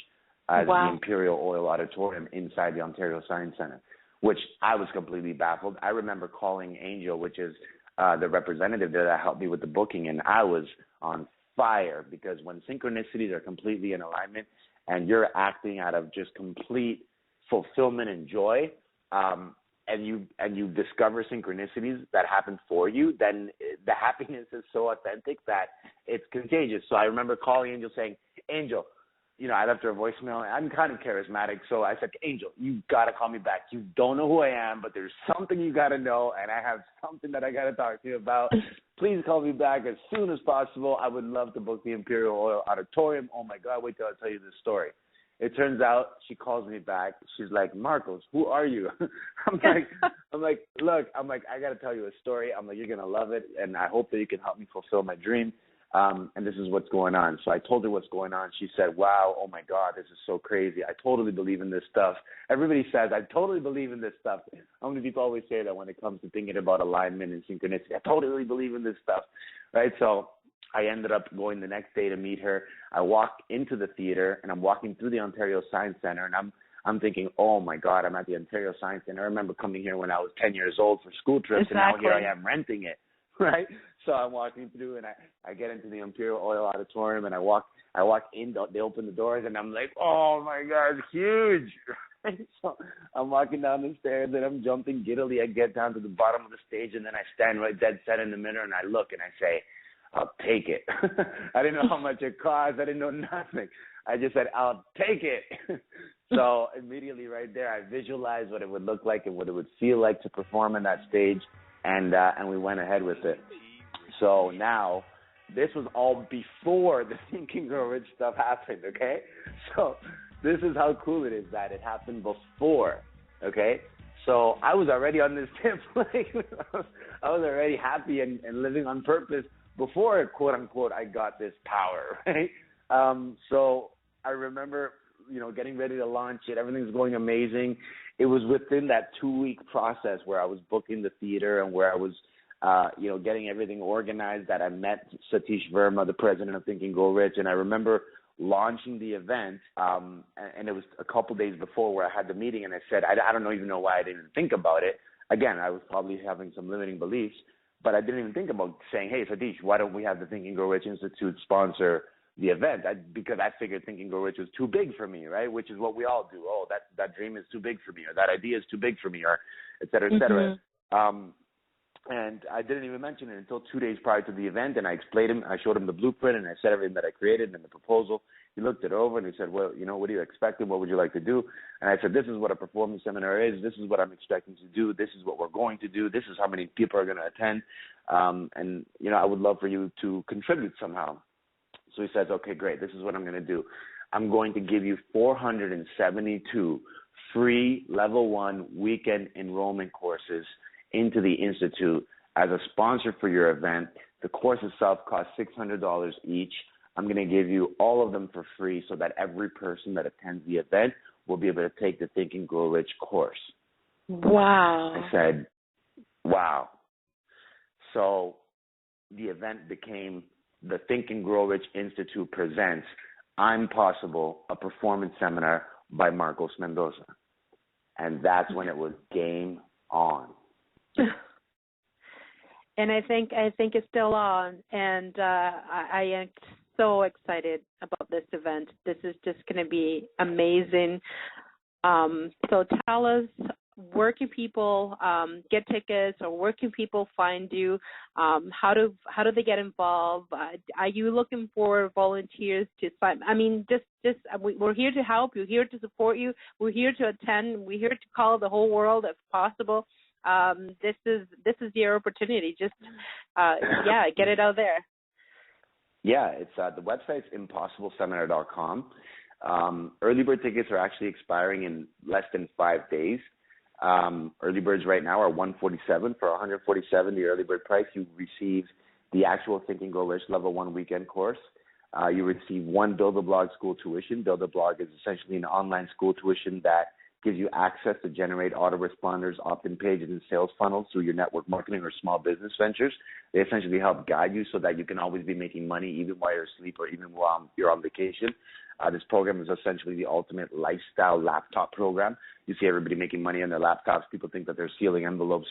as the Imperial Oil Auditorium inside the Ontario Science Centre, which I was completely baffled. I remember calling Angel, which is the representative there that helped me with the booking, and I was on fire because when synchronicities are completely in alignment and you're acting out of just complete fulfillment and joy, and you discover synchronicities that happen for you, then the happiness is so authentic that it's contagious. So I remember calling Angel saying, Angel, I left her a voicemail. I'm kind of charismatic, so I said, Angel, you got to call me back. You don't know who I am, but there's something you got to know, and I have something that I got to talk to you about. Please call me back as soon as possible. I would love to book the Imperial Oil Auditorium. Oh, my God, wait till I tell you this story. It turns out she calls me back. She's like, Marcos, who are you? I'm like, look, I got to tell you a story. I'm like, you're going to love it, and I hope that you can help me fulfill my dream. And this is what's going on. So I told her what's going on. She said, wow, oh, my God, this is so crazy. I totally believe in this stuff. Everybody says, I totally believe in this stuff. How many people always say that when it comes to thinking about alignment and synchronicity? I totally believe in this stuff, right? So I ended up going the next day to meet her. I walked into the theater, and I'm walking through the Ontario Science Centre, and I'm thinking, oh, my God, I'm at the Ontario Science Centre. I remember coming here when I was 10 years old for school trips, and now here I am renting it. Right, so I'm walking through, and I get into the Imperial Oil Auditorium, and I walk in. They open the doors, and I'm like, oh my God, it's huge! So I'm walking down the stairs, and I'm jumping giddily. I get down to the bottom of the stage, and then I stand right dead set in the middle, and I look, and I say, I'll take it. I didn't know how much it cost. I didn't know nothing. I just said, I'll take it. So immediately right there, I visualized what it would look like and what it would feel like to perform on that stage. And we went ahead with it. So now, this was all before the Think and Grow Rich stuff happened, okay? So this is how cool it is that it happened before, okay? So I was already on this tip. I was already happy and living on purpose before, quote unquote, I got this power, right? So I remember, getting ready to launch it. Everything's going amazing. It was within that 2-week process where I was booking the theater and where I was, getting everything organized that I met Satish Verma, the president of Think and Grow Rich. And I remember launching the event, and it was a couple days before where I had the meeting, and I said, I don't even know why I didn't think about it. Again, I was probably having some limiting beliefs, but I didn't even think about saying, hey, Satish, why don't we have the Think and Grow Rich Institute sponsor the event? Because I figured Think and Grow Rich was too big for me, right? Which is what we all do. Oh, that dream is too big for me, or that idea is too big for me, or et cetera, et cetera. And I didn't even mention it until 2 days prior to the event, and I showed him the blueprint, and I said everything that I created and the proposal. He looked it over, and he said, well, what are you expecting? What would you like to do? And I said, this is what a performance seminar is. This is what I'm expecting to do. This is what we're going to do. This is how many people are going to attend. And I would love for you to contribute somehow. So he says, okay, great. This is what I'm going to do. I'm going to give you 472 free level 1 weekend enrollment courses into the Institute as a sponsor for your event The course itself costs $600 each. I'm going to give you all of them for free so that every person that attends the event will be able to take the Think and Grow Rich course. Wow. I said, wow. So the event became the Think and Grow Rich Institute presents I'm Possible, a performance seminar by Marcos Mendoza. And that's when it was game on. And I think it's still on, and I am so excited about this event. This is just going to be amazing. So tell us, where can people get tickets, or where can people find you? How do they get involved? Are you looking for volunteers to sign? I mean, we're here to help. We're here to support you. We're here to attend. We're here to call the whole world if possible. This is your opportunity. Just get it out there. Yeah, it's the website's impossibleseminar.com. Early bird tickets are actually expiring in less than 5 days. Early birds right now are $147. For $147, the early bird price, you receive the actual Think and Grow Rich Level 1 weekend course. You receive one Build a Blog school tuition. Build a Blog is essentially an online school tuition that gives you access to generate autoresponders, opt-in pages, and sales funnels through your network marketing or small business ventures. They essentially help guide you so that you can always be making money even while you're asleep or even while you're on vacation. This program is essentially the ultimate lifestyle laptop program. You see everybody making money on their laptops. People think that they're sealing envelopes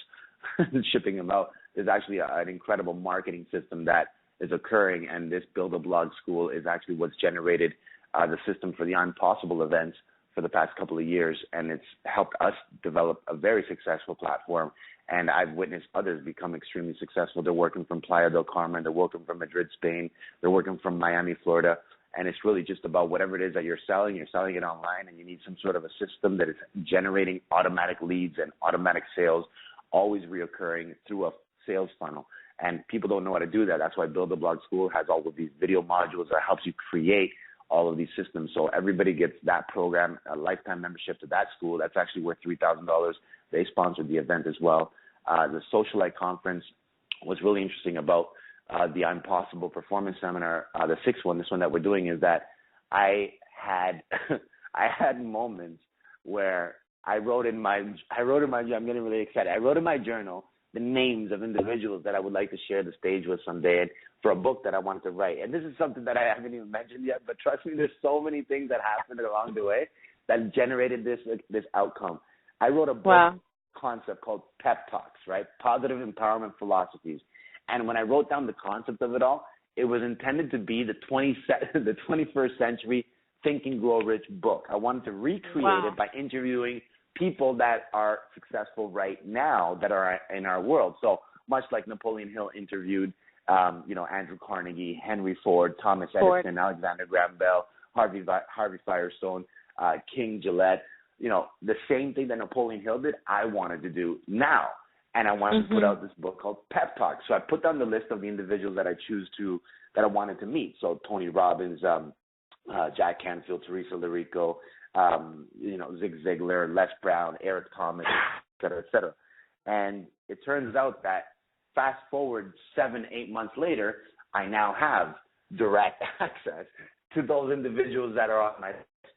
and shipping them out. There's actually an incredible marketing system that is occurring, and this Build a Blog school is actually what's generated the system for the I'm Possible events for the past couple of years, and it's helped us develop a very successful platform, and I've witnessed others become extremely successful. They're working from Playa del Carmen, they're working from Madrid, Spain, they're working from Miami, Florida, and it's really just about whatever it is that you're selling it online, and you need some sort of a system that is generating automatic leads and automatic sales, always reoccurring through a sales funnel. And people don't know how to do that. That's why Build a Blog School has all of these video modules that helps you create all of these systems. So everybody gets that program, a lifetime membership to that school. That's actually worth $3,000. They sponsored the event as well. The Socialite Conference was really interesting about the I'm Possible Performance Seminar. The sixth one, this one that we're doing, is that I had I had moments where I wrote in my I'm getting really excited. I wrote in my journal the names of individuals that I would like to share the stage with someday for a book that I wanted to write. And this is something that I haven't even mentioned yet, but trust me, there's so many things that happened along the way that generated this outcome. I wrote a book concept called Pep Talks, right? Positive Empowerment Philosophies. And when I wrote down the concept of it all, it was intended to be the 21st century Think and Grow Rich book. I wanted to recreate it by interviewing people that are successful right now that are in our world. So much like Napoleon Hill interviewed, Andrew Carnegie, Henry Ford, Thomas Edison, Alexander Graham Bell, Harvey Firestone, King Gillette. The same thing that Napoleon Hill did, I wanted to do now. And I wanted to put out this book called Pep Talk. So I put down the list of the individuals that I wanted to meet. So Tony Robbins, Jack Canfield, Teresa Larico, Zig Ziglar, Les Brown, Eric Thomas, et cetera. And it turns out that fast forward 7-8 months later, I now have direct access to those individuals that are on my list.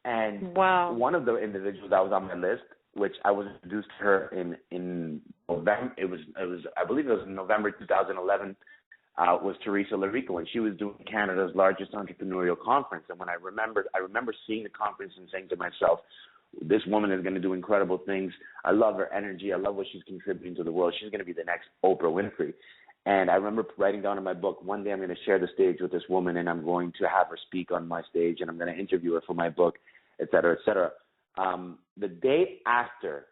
And one of the individuals that was on my list, which I was introduced to her in November, I believe it was in November 2011, was Teresa Larico, and she was doing Canada's largest entrepreneurial conference. And when I remember seeing the conference and saying to myself, this woman is going to do incredible things. I love her energy. I love what she's contributing to the world. She's going to be the next Oprah Winfrey. And I remember writing down in my book, one day I'm going to share the stage with this woman, and I'm going to have her speak on my stage, and I'm going to interview her for my book, et cetera, et cetera. The day after,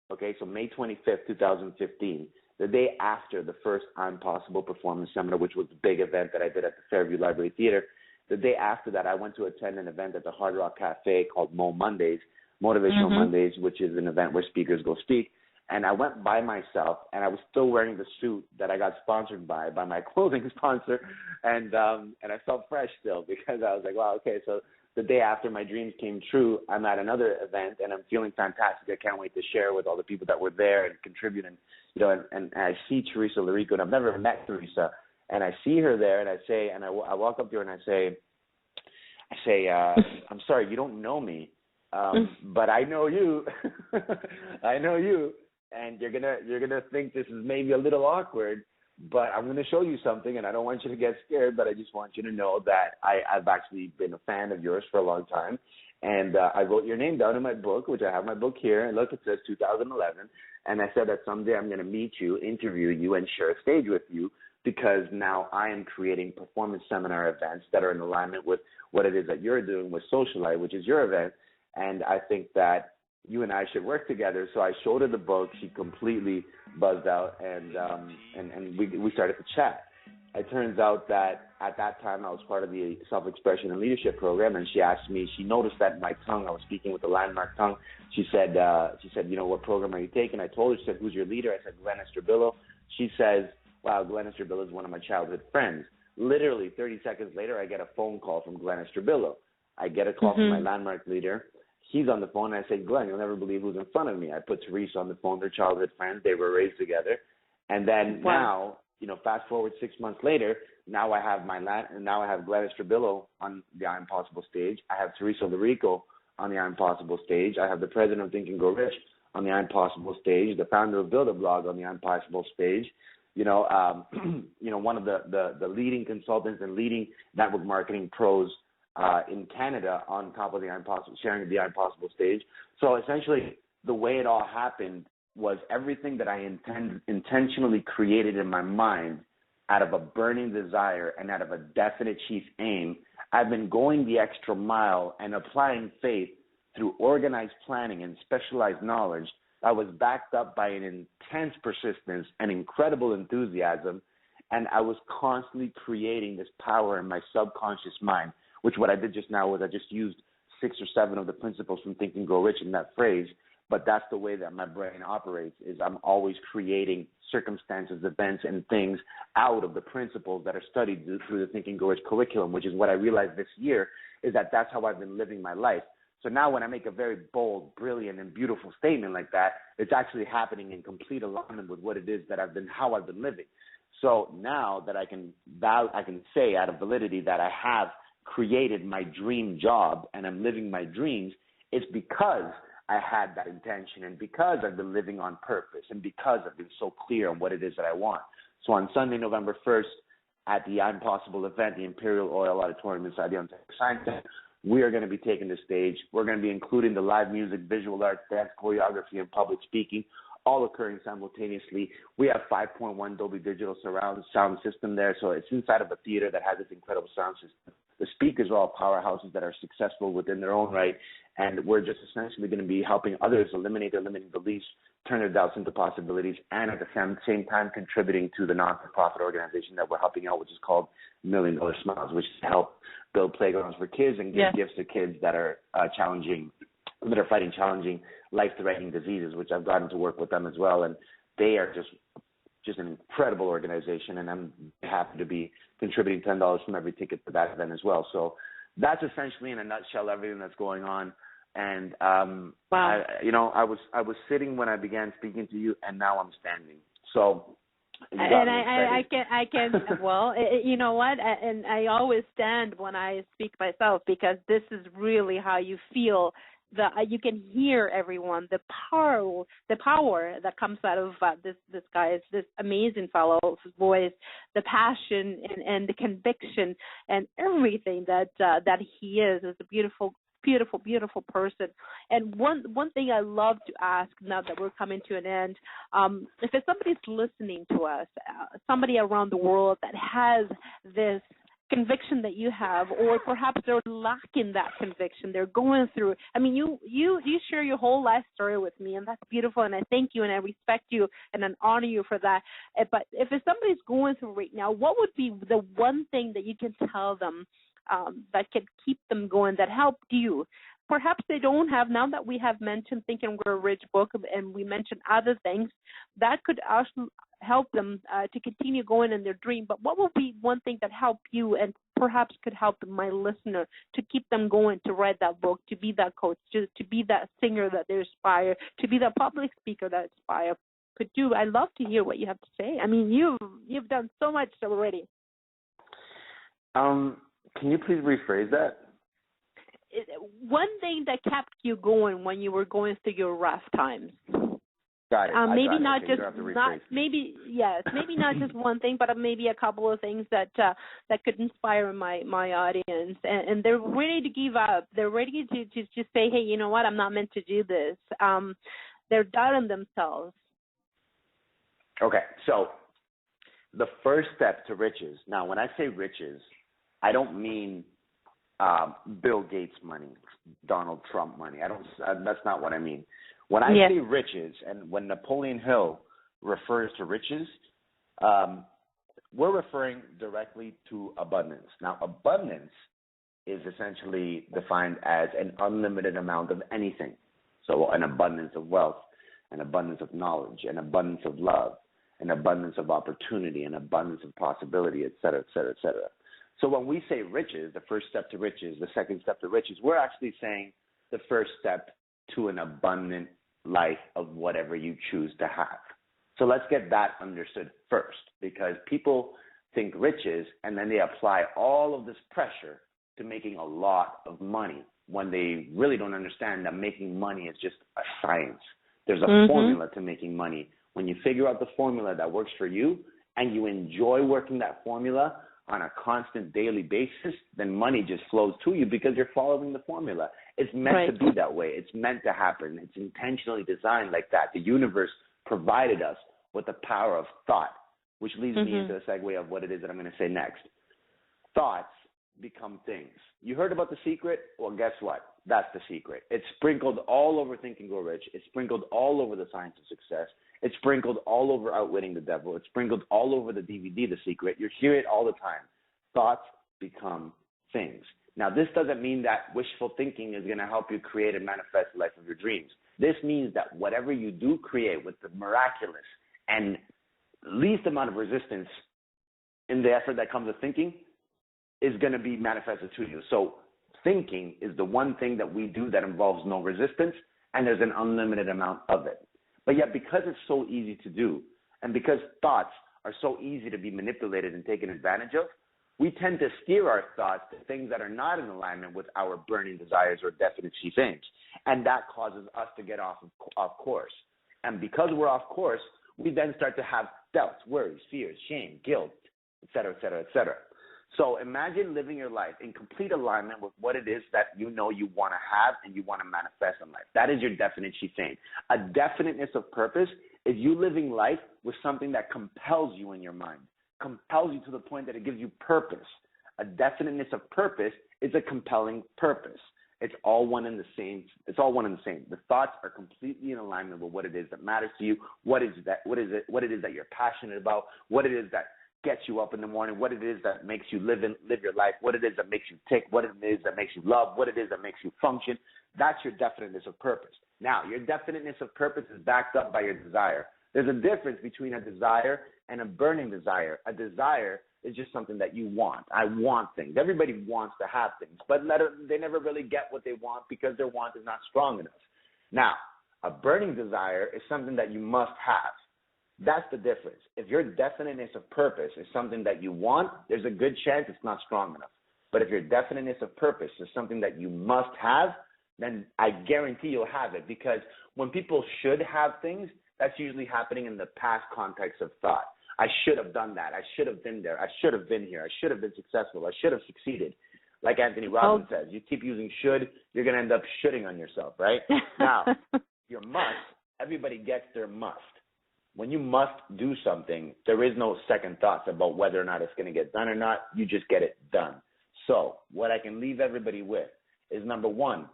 so May 25th, 2015, the day after the first I'm Possible Performance Seminar, which was the big event that I did at the Fairview Library Theater, the day after that, I went to attend an event at the Hard Rock Cafe called Motivational Mondays, which is an event where speakers go speak. And I went by myself, and I was still wearing the suit that I got sponsored by my clothing sponsor, and I felt fresh still because I was like, wow, okay, so the day after my dreams came true, I'm at another event and I'm feeling fantastic. I can't wait to share with all the people that were there and contribute. And, and I see Teresa Larico, and I've never met Teresa. And I see her there, and I walk up to her and I say, I'm sorry, you don't know me, but I know you. I know you, and you're gonna think this is maybe a little awkward, but I'm gonna show you something, and I don't want you to get scared, but I just want you to know that I've actually been a fan of yours for a long time, and I wrote your name down in my book, which I have my book here, and look, it says 2011, and I said that someday I'm gonna meet you, interview you, and share a stage with you, because now I am creating performance seminar events that are in alignment with what it is that you're doing with Socialite, which is your event. And I think that you and I should work together. So I showed her the book. She completely buzzed out, and we started to chat. It turns out that at that time I was part of the self-expression and leadership program, and she noticed that my tongue, I was speaking with the landmark tongue. She said, what program are you taking? I told her, she said, who's your leader? I said, Glenn Estrabillo. She says, wow, Glenn Estrabillo is one of my childhood friends. Literally 30 seconds later, I get a phone call from Glenn Estrabillo. I get a call from my landmark leader. He's on the phone, and I say, Glenn, you'll never believe who's in front of me. I put Teresa on the phone, their childhood friends. They were raised together. And then now, fast forward 6 months later, now I have Glenn Estrabillo on the I Am Possible stage. I have Teresa Larico on the I Am Possible stage. I have the president of Think and Grow Rich on the I Am Possible stage, the founder of Build a Blog on the I Am Possible stage. One of the leading consultants and leading network marketing pros in Canada on top of the I'm Possible, sharing the I'm Possible stage. So essentially, the way it all happened was everything that I intentionally created in my mind out of a burning desire and out of a definite chief aim. I've been going the extra mile and applying faith through organized planning and specialized knowledge. I was backed up by an intense persistence and incredible enthusiasm, and I was constantly creating this power in my subconscious mind, which what I did just now was I just used 6 or 7 of the principles from Think and Grow Rich in that phrase, but that's the way that my brain operates, is I'm always creating circumstances, events, and things out of the principles that are studied through the Think and Grow Rich curriculum, which is what I realized this year, is that that's how I've been living my life. So now when I make a very bold, brilliant, and beautiful statement like that, it's actually happening in complete alignment with what it is that how I've been living. So now that I can say out of validity that I have created my dream job and I'm living my dreams, it's because I had that intention and because I've been living on purpose and because I've been so clear on what it is that I want. So on Sunday, November 1st, at the I'm Possible event, the Imperial Oil Auditorium inside the Ontario Science Center, we are going to be taking the stage. We're going to be including the live music, visual arts, dance, choreography, and public speaking, all occurring simultaneously. We have 5.1 Dolby Digital surround sound system there, so it's inside of a theater that has this incredible sound system. The speakers are all powerhouses that are successful within their own right, and we're just essentially going to be helping others eliminate their limiting beliefs, turn their doubts into possibilities, and at the same time contributing to the non-for-profit organization that we're helping out, which is called $1 Million Smiles, which is to help build playgrounds for kids and give gifts to kids that are fighting challenging life-threatening diseases, which I've gotten to work with them as well, and they are just an incredible organization, and I'm happy to be contributing $10 from every ticket to that event as well. So that's essentially in a nutshell everything that's going on. And wow. I was sitting when I began speaking to you, and now I'm standing. So and I can well, you know what? And I always stand when I speak myself, because this is really how you feel. You can hear everyone, the power that comes out of this guy's, this amazing fellow's voice, the passion and the conviction and everything that he is a beautiful person. And one thing I love to ask now that we're coming to an end, if somebody's listening to us, somebody around the world that has this conviction that you have, or perhaps they're lacking that conviction, they're going through, I mean, you share your whole life story with me, and that's beautiful, and I thank you and I respect you and I honor you for that. But if somebody's going through right now, what would be the one thing that you can tell them that can keep them going, that helped you? Perhaps they don't have, now that we have mentioned Think and Grow Rich book and we mentioned other things, that could help them to continue going in their dream. But what would be one thing that helped you and perhaps could help my listener to keep them going, to write that book, to be that coach, to be that singer that they aspire, to be that public speaker that aspire could do? I'd love to hear what you have to say. I mean, you've done so much already. Can you please rephrase that? One thing that kept you going when you were going through your rough times. Got it. Maybe not okay, just maybe not just one thing, but maybe a couple of things that could inspire my audience, and they're ready to give up. They're ready to just say, hey, you know what? I'm not meant to do this. They're doubting themselves. Okay, so the first step to riches. Now, when I say riches, I don't mean Bill Gates money, Donald Trump money. That's not what I mean. When I say riches, and when Napoleon Hill refers to riches, we're referring directly to abundance. Now, abundance is essentially defined as an unlimited amount of anything. So an abundance of wealth, an abundance of knowledge, an abundance of love, an abundance of opportunity, an abundance of possibility, et cetera, et cetera, et cetera. So when we say riches, the first step to riches, the second step to riches, we're actually saying the first step to an abundant life of whatever you choose to have. So let's get that understood first, because people think riches and then they apply all of this pressure to making a lot of money when they really don't understand that making money is just a science. There's a formula to making money. When you figure out the formula that works for you and you enjoy working that formula on a constant daily basis, then money just flows to you because you're following the formula. It's meant to be that way. It's meant to happen. It's intentionally designed like that. The universe provided us with the power of thought, which leads me into the segue of what it is that I'm going to say next. Thoughts become things. You heard about The Secret? Well, guess what? That's the secret. It's sprinkled all over Think and Grow Rich. It's sprinkled all over The Science of Success. It's sprinkled all over Outwitting the Devil. It's sprinkled all over the DVD, The Secret. You hear it all the time. Thoughts become things. Now, this doesn't mean that wishful thinking is going to help you create and manifest the life of your dreams. This means that whatever you do create with the miraculous and least amount of resistance in the effort that comes with thinking is going to be manifested to you. So thinking is the one thing that we do that involves no resistance, and there's an unlimited amount of it. But yet, because it's so easy to do, and because thoughts are so easy to be manipulated and taken advantage of, we tend to steer our thoughts to things that are not in alignment with our burning desires or definite chief aims. And that causes us to get off course. And because we're off course, we then start to have doubts, worries, fears, shame, guilt, et cetera, et cetera, et cetera. So imagine living your life in complete alignment with what it is that you know you want to have and you want to manifest in life. That is your definite chief aim. A definiteness of purpose is you living life with something that compels you in your mind, compels you to the point that it gives you purpose. A definiteness of purpose is a compelling purpose. It's all one and the same. It's all one and the same. The thoughts are completely in alignment with what it is that matters to you, what it is that you're passionate about, what it is that gets you up in the morning, what it is that makes you live your life, what it is that makes you tick, what it is that makes you love, what it is that makes you function. That's your definiteness of purpose. Now, your definiteness of purpose is backed up by your desire. There's a difference between a desire and a burning desire. A desire is just something that you want. I want things. Everybody wants to have things, but they never really get what they want because their want is not strong enough. Now, a burning desire is something that you must have. That's the difference. If your definiteness of purpose is something that you want, there's a good chance it's not strong enough. But if your definiteness of purpose is something that you must have, then I guarantee you'll have it. Because when people should have things, that's usually happening in the past context of thought. I should have done that. I should have been there. I should have been here. I should have been successful. I should have succeeded. Like Anthony Robbins says, you keep using should, you're going to end up shitting on yourself, right? Now, your must, everybody gets their must. When you must do something, there is no second thoughts about whether or not it's going to get done or not. You just get it done. So what I can leave everybody with is, number one,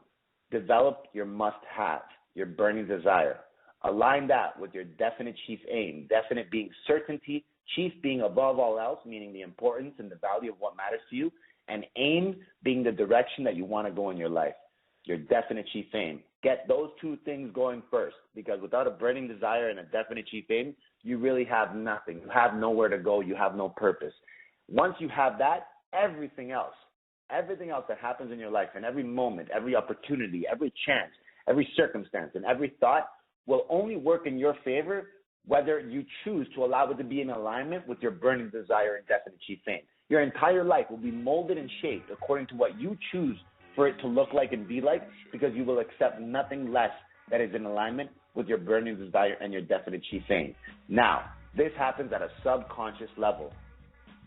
develop your must-have, your burning desire. Align that with your definite chief aim, definite being certainty, chief being above all else, meaning the importance and the value of what matters to you, and aim being the direction that you want to go in your life. your definite chief aim. Get those two things going first, because without a burning desire and a definite chief aim, you really have nothing. You have nowhere to go. You have no purpose. Once you have that, everything else that happens in your life, and every moment, every opportunity, every chance, every circumstance, and every thought will only work in your favor whether you choose to allow it to be in alignment with your burning desire and definite chief aim. Your entire life will be molded and shaped according to what you choose for it to look like and be like, because you will accept nothing less that is in alignment with your burning desire and your definite chief aim. Now, this happens at a subconscious level.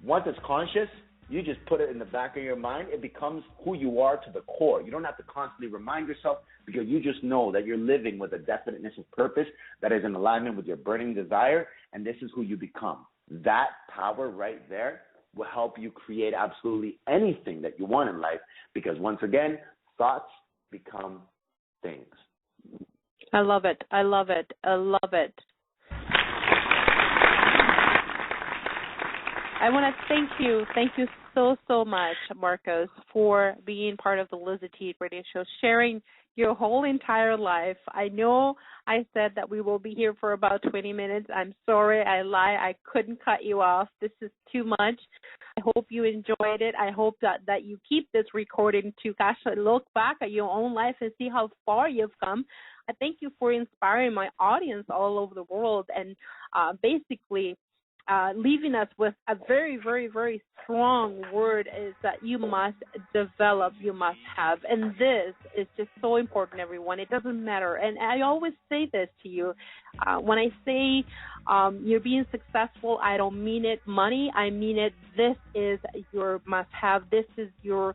Once it's conscious, you just put it in the back of your mind. It becomes who you are to the core. You don't have to constantly remind yourself, because you just know that you're living with a definiteness of purpose that is in alignment with your burning desire, and this is who you become. That power right there will help you create absolutely anything that you want in life, because once again, thoughts become things. I love it. I love it. I love it. I want to thank you. Thank you so much, Marcos, for being part of the LizyT radio show, sharing your whole entire life. I know I said that we will be here for about 20 minutes. I'm sorry, I lied. I couldn't cut you off. This is too much. I hope you enjoyed it. I hope that you keep this recording to actually look back at your own life and see how far you've come. I thank you for inspiring my audience all over the world, and basically leaving us with a very, very, very strong word is that you must develop, you must have. And this is just so important, everyone. It doesn't matter. And I always say this to you. When I say you're being successful, I don't mean it money. I mean it, this is your must have. This is your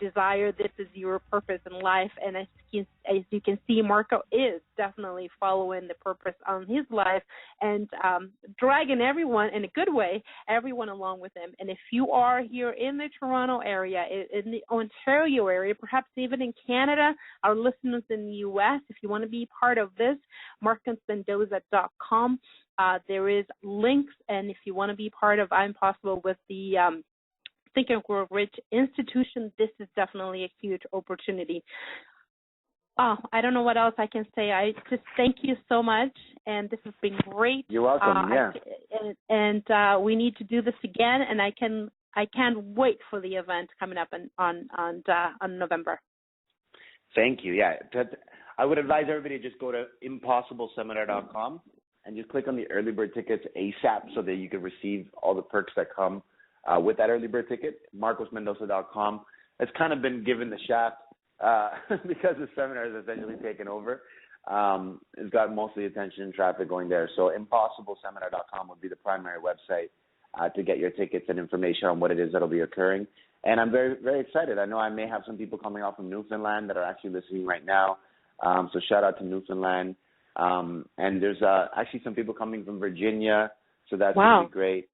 desire. This is your purpose in life. And as you can see, Marco is definitely following the purpose on his life and dragging everyone, in a good way, everyone along with him. And if you are here in the Toronto area, in the Ontario area, perhaps even in Canada, our listeners in the U.S., if you want to be part of this, marcosmendoza.com. There is links, and if you want to be part of I'm Possible with the Think and Grow Rich institution, this is definitely a huge opportunity. Oh, I don't know what else I can say. I just thank you so much, and this has been great. You're welcome. And we need to do this again, and I can't wait for the event coming up on November. Thank you. Yeah, I would advise everybody to just go to impossibleseminar.com and just click on the early bird tickets ASAP so that you can receive all the perks that come with that early bird ticket. MarcosMendoza.com. It's kind of been given the shaft because the seminar is essentially taken over. It's got mostly attention and traffic going there. So impossibleseminar.com would be the primary website to get your tickets and information on what it is that will be occurring. And I'm very, very excited. I know I may have some people coming out from Newfoundland that are actually listening right now. So shout out to Newfoundland. And there's actually some people coming from Virginia. So that's going to be great.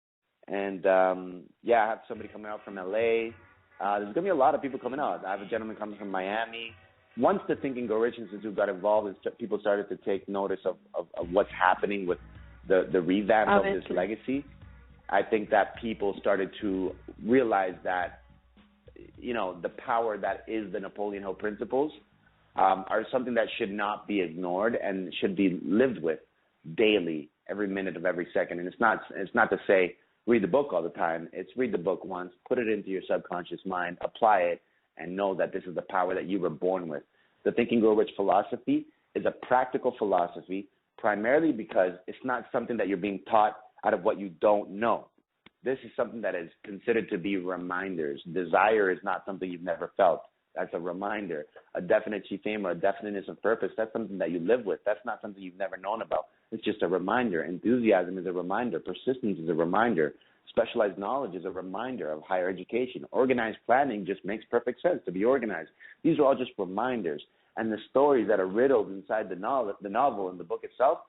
And, I have somebody coming out from LA. There's going to be a lot of people coming out. I have a gentleman coming from Miami. Once the Think and Grow Rich Institute got involved, people started to take notice of what's happening with the revamp of this legacy. I think that people started to realize that, the power that is the Napoleon Hill principles are something that should not be ignored and should be lived with daily, every minute of every second. And it's not to say read the book all the time. It's read the book once, put it into your subconscious mind, apply it, and know that this is the power that you were born with. The Think and Grow Rich philosophy is a practical philosophy, primarily because it's not something that you're being taught out of what you don't know. This is something that is considered to be reminders. Desire is not something you've never felt. That's a reminder. A definite chief aim or a definiteness of purpose, that's something that you live with. That's not something you've never known about. It's just a reminder. Enthusiasm is a reminder. Persistence is a reminder. Specialized knowledge is a reminder of higher education. Organized planning just makes perfect sense to be organized. These are all just reminders. And the stories that are riddled inside the novel and the book itself,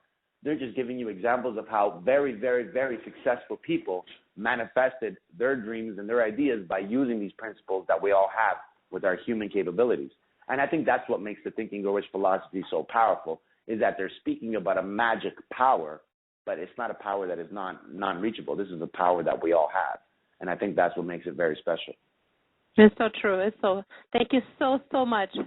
they're just giving you examples of how very, very, very successful people manifested their dreams and their ideas by using these principles that we all have with our human capabilities. And I think that's what makes the Think and Grow Rich philosophy so powerful, is that they're speaking about a magic power, but it's not a power that is non-reachable. This is a power that we all have. And I think that's what makes it very special. It's so true. Thank you so much.